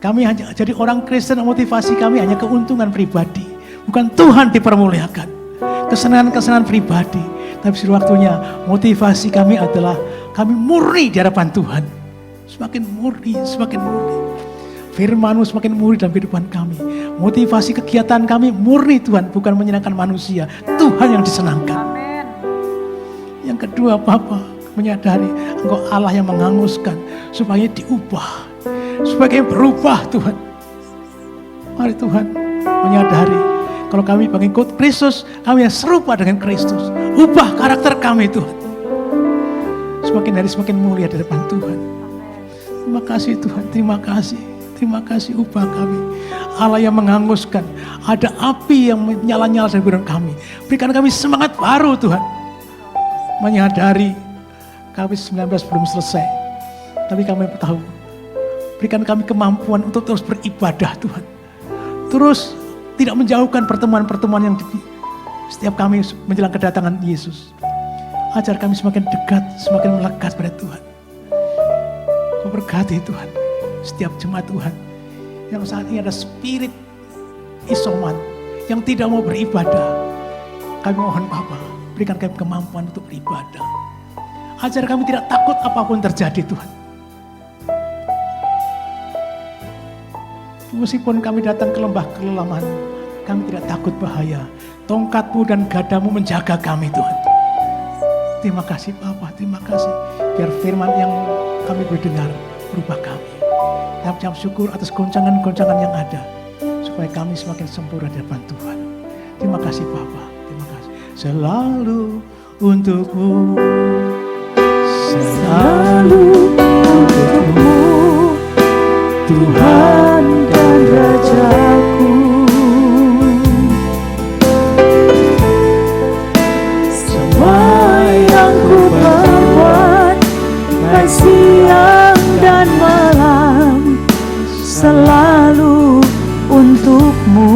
Kami hanya jadi orang Kristen, motivasi kami hanya keuntungan pribadi. Bukan Tuhan dipermuliakan. Kesenangan-kesenangan pribadi. Tapi waktunya motivasi kami adalah kami murni di hadapan Tuhan. Semakin murni, semakin murni. Firman-Mu semakin murni dalam kehidupan kami. Motivasi kegiatan kami murni Tuhan, bukan menyenangkan manusia. Tuhan yang disenangkan. Amin. Yang kedua Bapa, menyadari Engkau Allah yang menghanguskan supaya diubah. Supaya kami berubah Tuhan. Mari Tuhan menyadari kalau kami pengikut Kristus, kami yang serupa dengan Kristus. Ubah karakter kami Tuhan. Semakin hari semakin mulia di depan Tuhan. Terima kasih Tuhan, terima kasih. Terima kasih ubah kami. Allah yang menghanguskan. Ada api yang menyala-nyala dari dalam kami. Berikan kami semangat baru Tuhan. Menyadari COVID-19 belum selesai. Tapi kami tahu. Berikan kami kemampuan untuk terus beribadah Tuhan. Terus tidak menjauhkan pertemuan-pertemuan yang setiap kami menjelang kedatangan Yesus. Ajar kami semakin dekat, semakin melekat pada Tuhan. Kau berkati Tuhan, setiap jemaat Tuhan yang saat ini ada spirit isoman, yang tidak mau beribadah. Kami mohon Bapa, berikan kami kemampuan untuk beribadah. Ajar kami tidak takut apapun terjadi Tuhan. Meskipun kami datang ke lembah kelelaman, kami tidak takut bahaya. Tongkat-Mu dan gadamu menjaga kami Tuhan. Terima kasih Bapa, terima kasih. Biar firman yang kami berdengar berubah kami. Kami ucap syukur atas goncangan-goncangan yang ada. Supaya kami semakin sempurna di depan Tuhan. Terima kasih Bapa, terima kasih. selalu untukmu, Selalu untukmu, Tuhan dan Rajaku. Semua yang ku perbuat, baik siang dan malam, selalu untukmu.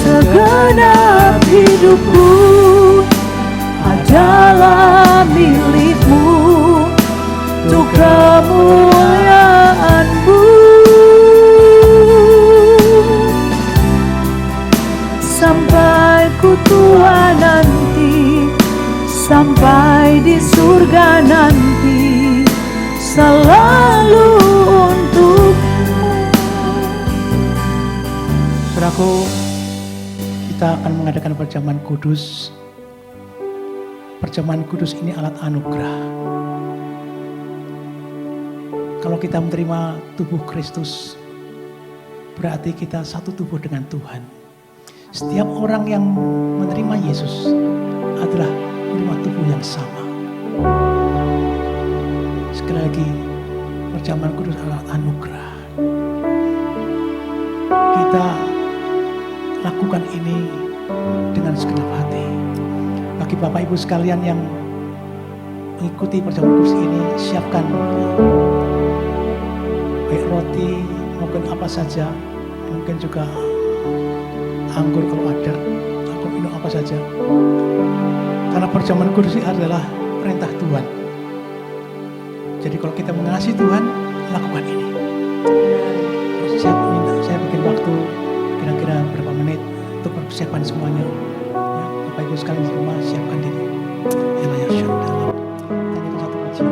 Segenap hidupku adalah milikmu, untuk kemuliaan-Mu. Sampai ku tua nanti, sampai di surga nanti, selalu untukmu. Saudaraku, kita akan mengadakan perjamuan kudus. Perjamuan kudus ini alat anugerah. Kalau kita menerima tubuh Kristus, berarti kita satu tubuh dengan Tuhan. Setiap orang yang menerima Yesus adalah menerima tubuh yang sama. Sekali lagi, perjamuan kudus adalah anugerah. Kita lakukan ini dengan segenap hati. Bagi Bapak Ibu sekalian yang mengikuti perjamuan kudus ini, siapkan baik roti maupun apa saja, mungkin juga anggur kalau ada, anggur minum apa saja. Karena perjamuan kudus ini adalah perintah Tuhan. Jadi kalau kita mengasihi Tuhan, lakukan ini. Saya bikin waktu kira-kira berapa menit untuk persiapan semuanya. Ya, Bapak Ibu sekalian di rumah, siapkan diri. Ya Syukur. Nyanyikan satu pujian.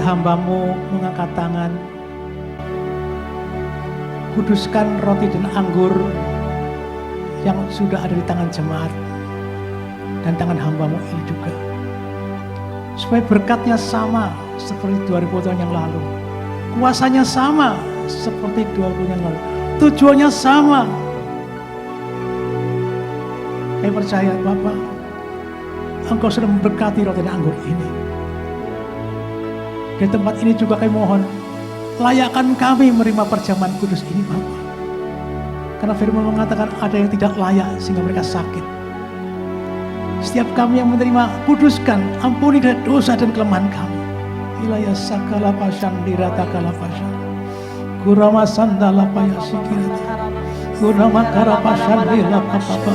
Hambamu mengangkat tangan, kuduskan roti dan anggur yang sudah ada di tangan jemaat dan tangan hambamu ini juga, supaya berkatnya sama seperti 2000 tahun yang lalu, kuasanya sama seperti 20 tahun yang lalu, tujuannya sama. Saya percaya Bapak, Engkau sudah memberkati roti dan anggur ini. Di tempat ini juga kami mohon, layakkan kami menerima perjamuan kudus ini Bapak. Karena firman mengatakan ada yang tidak layak sehingga mereka sakit. Setiap kami yang menerima, kuduskan, ampuni dari dosa dan kelemahan kami. Ilaya sakala pasyan dirata kala pasyan. Kurama sandala paya sikirata. Kurama kara pasyan dirata papa.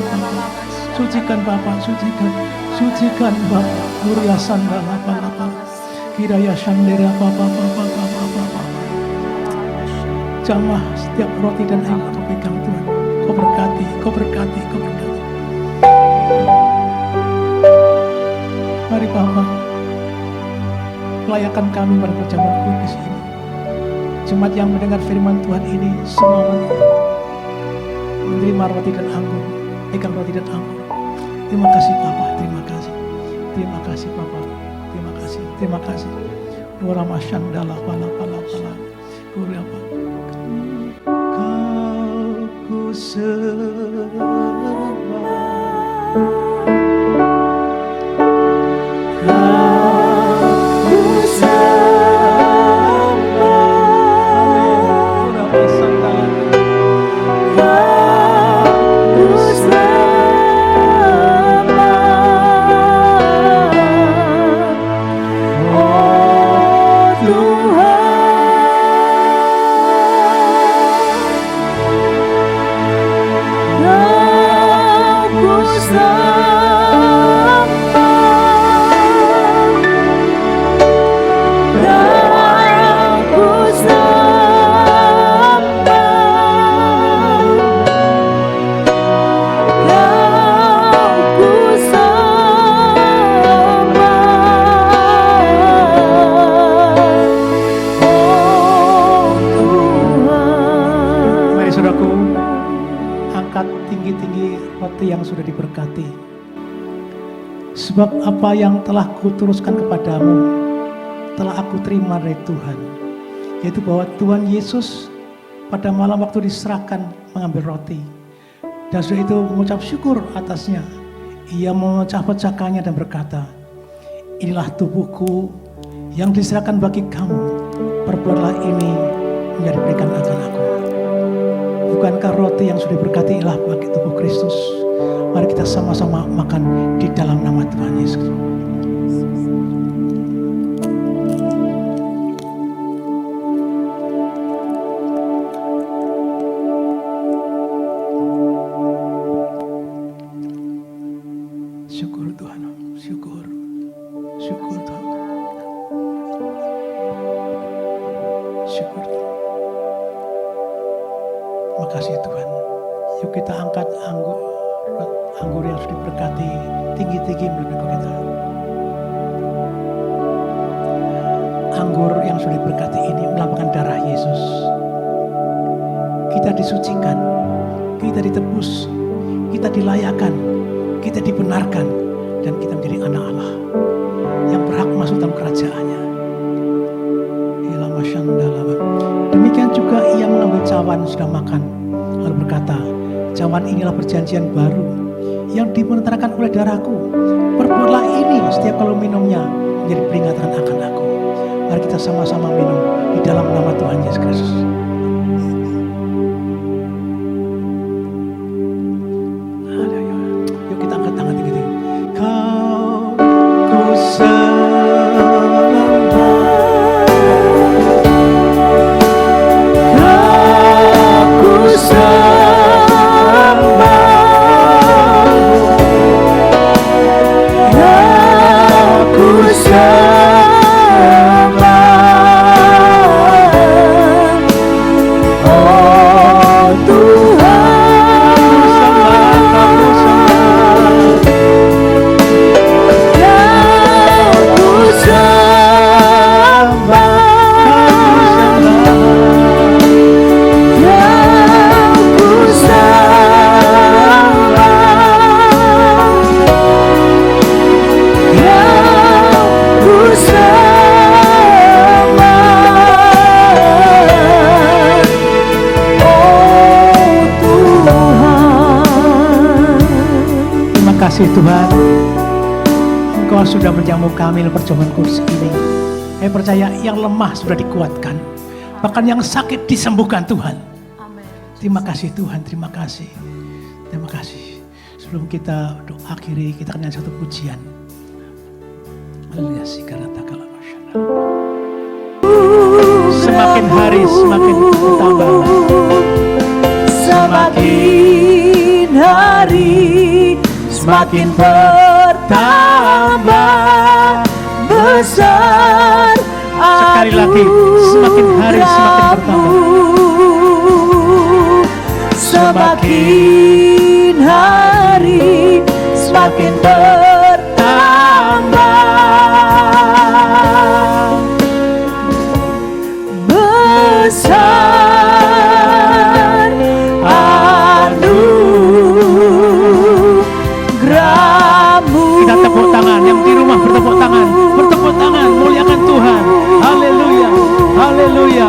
Sucikan Bapak, sucikan. Sucikan Bapak. Kurya sandala papa. Kiraya sandera papa. Jamah setiap roti dan air kau pegang Tuhan. Kau berkati. melayakkan kami pada perjamuan kudus ini. Jemaat yang mendengar firman Tuhan ini semua menerima roti dan anggur, pegang roti dan anggur. Terima kasih Bapa, terima kasih. Terima kasih Bapa, terima kasih, terima kasih. Luar masyandala pala pala pala. Guru apa? Kau ku sembah. Yang sudah diberkati, sebab apa yang telah kuturuskan kepadamu telah aku terima dari Tuhan, yaitu bahwa Tuhan Yesus pada malam waktu diserahkan mengambil roti dan sudah itu mengucap syukur atasnya, ia memecah-pecahkannya dan berkata, inilah tubuhku yang diserahkan bagi kamu, perbuatlah ini menjadi berikan akan aku. Bukankah roti yang sudah diberkati ialah bagi tubuh Kristus? Mari kita sama-sama makan di dalam nama Tuhan Yesus. Syukur Tuhan, syukur, syukur Tuhan, syukur Tuhan. Terima kasih Tuhan. Yuk kita angkat anggur yang sudah diberkati tinggi-tinggi menurut kita. Anggur yang sudah diberkati ini melambangkan darah Yesus. Kita disucikan, kita ditebus, kita dilayakan, kita dibenarkan, dan kita menjadi anak Allah yang berhak masuk dalam kerajaannya. Demikian juga ia mengambil cawan sudah makan, lalu berkata, cawan inilah perjanjian baru yang dimenterangkan oleh darahku. Perbuatlah ini setiap kalau minumnya menjadi peringatan akan aku. Mari kita sama-sama minum di dalam nama Tuhan Yesus Kristus. Yuk kita angkat tangan tinggi-tinggi. Kau ku kasih Tuhan, Engkau sudah menjamu kami dalam perjamuan kudus ini. Saya percaya yang lemah sudah dikuatkan, bahkan yang sakit disembuhkan Tuhan. Amin. Terima kasih Tuhan, terima kasih, terima kasih. Sebelum kita akhiri, kita akan satu pujian. Haleluya, sikarata kalamasyana. Semakin hari semakin bertambah, semakin hari semakin bertambah besar. Sekali lagi, semakin hari semakin bertambah. Semakin hari semakin bertambah Kita tepuk tangan, yang di rumah bertepuk tangan, muliakan Tuhan. Haleluya, haleluya,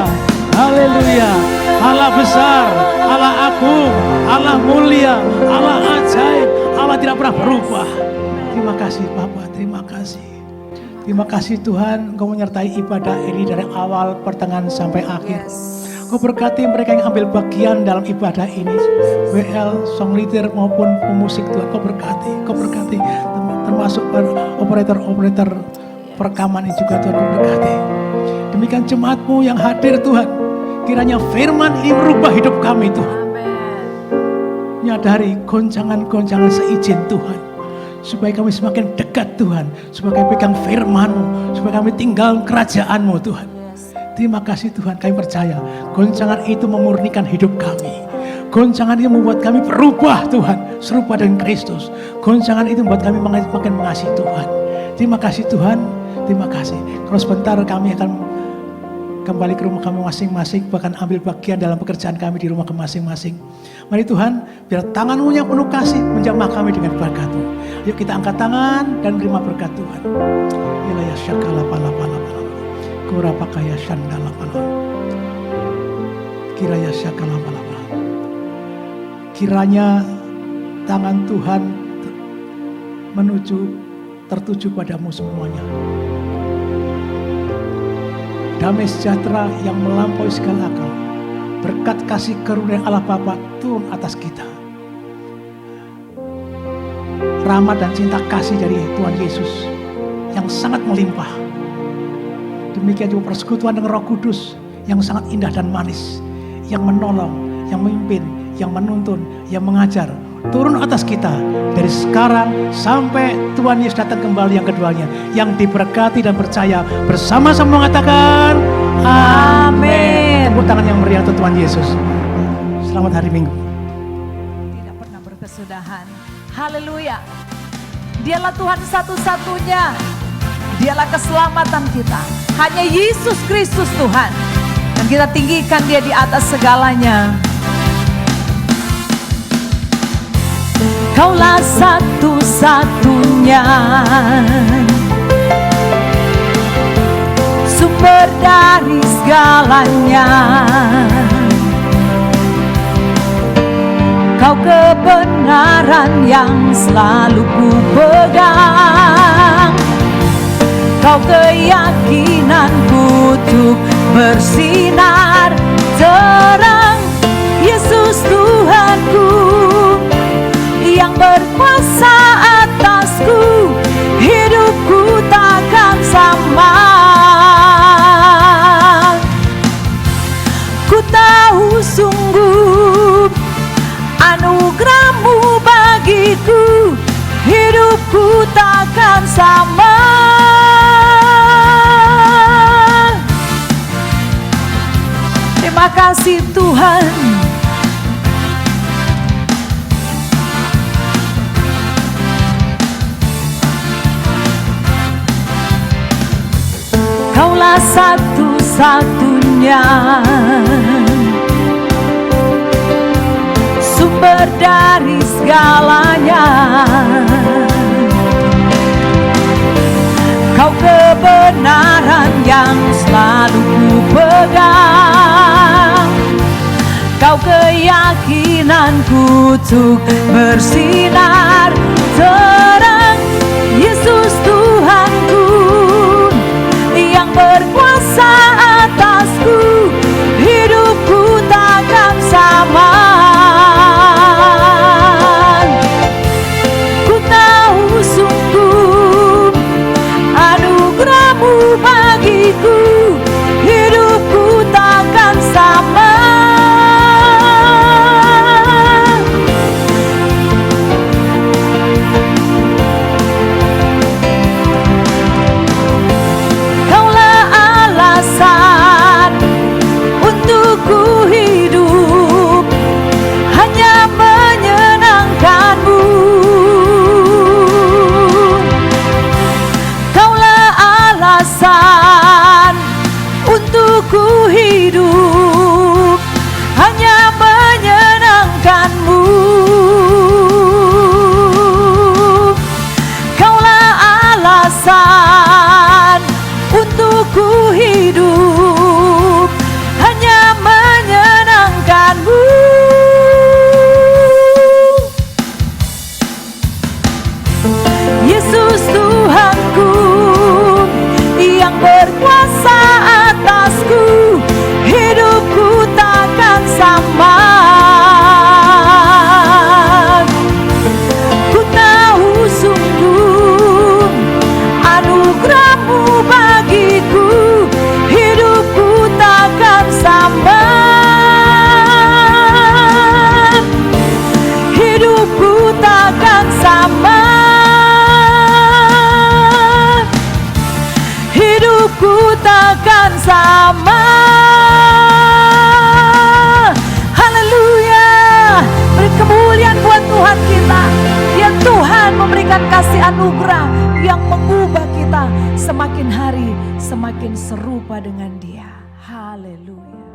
haleluya. Allah besar, Allah agung, Allah mulia, Allah ajaib, Allah tidak pernah berubah. Terima kasih Bapa, terima kasih. Terima kasih Tuhan, Engkau menyertai ibadah ini dari awal, pertengahan sampai akhir. Kau berkati mereka yang ambil bagian dalam ibadah ini, WL, song leader maupun pemusik Tuhan. Kau berkati, termasuk operator perekaman ini juga Tuhan, Kau berkati. Demikian jemaat-Mu yang hadir Tuhan, kiranya firman ini merubah hidup kami Tuhan. Menyadari goncangan-goncangan seizin Tuhan, supaya kami semakin dekat Tuhan, supaya kami pegang firman-Mu, supaya kami tinggal kerajaan-Mu Tuhan. Terima kasih Tuhan, kami percaya goncangan itu memurnikan hidup kami. Goncangan itu membuat kami berubah Tuhan, serupa dengan Kristus. Goncangan itu membuat kami makin mengasihi Tuhan. Terima kasih Tuhan, terima kasih. Kalau sebentar kami akan kembali ke rumah kami masing-masing, bahkan ambil bagian dalam pekerjaan kami di rumah masing-masing. Mari Tuhan, biar tangan-Mu yang penuh kasih menjamah kami dengan berkat-Mu. Yuk kita angkat tangan dan menerima berkat Tuhan. Ilaya syakala pala. Kurapakaya shandala pala. Kiranya syakala pala. Kiranya tangan Tuhan tertuju padamu semuanya. Damai sejahtera yang melampaui segala akal, berkat kasih karunia Allah Bapa turun atas kita. Rahmat dan cinta kasih dari Tuhan Yesus yang sangat melimpah. Demikian juga persekutuan dengan Roh Kudus yang sangat indah dan manis, yang menolong, yang memimpin, yang menuntun, yang mengajar, turun atas kita dari sekarang sampai Tuhan Yesus datang kembali yang keduanya, yang diberkati dan percaya bersama-sama mengatakan amin. Tepuk tangan yang meriah untuk Tuhan Yesus. Selamat hari Minggu. Tidak pernah berkesudahan. Haleluya. Dialah Tuhan satu-satunya. Dialah keselamatan kita. Hanya Yesus Kristus Tuhan. Dan kita tinggikan Dia di atas segalanya. Kaulah satu-satunya sumber dari segalanya. Kau kebenaran yang selalu ku pegang. Kau keyakinanku untuk bersinar terang. Yesus Tuhanku yang berkuasa atasku, hidupku takkan sama. Ku tahu sungguh anugerah-Mu bagiku, hidupku takkan sama. Terima kasih Tuhan. Kaulah satu-satunya sumber dari segalanya. Kau kebenaran yang selalu ku pegang. Kau keyakinanku untuk bersinar terang. Yesus Tuhanku yang berkuasa atasku, hidupku takkan sama. Ku tahu sungguh anugerah-Mu bagiku, hidupku takkan sama. Yesus Tuhanku yang berkuasa atasku, hidupku takkan sama. Ku tahu sungguh anugerah-Mu bagiku, hidupku takkan sama. Hidupku takkan sama. Hidupku takkan sama. Haleluya. Beri kemuliaan buat Tuhan kita. Dia Tuhan memberikan kasih anugerah yang mengubah kita semakin hari semakin serupa dengan Dia. Haleluya.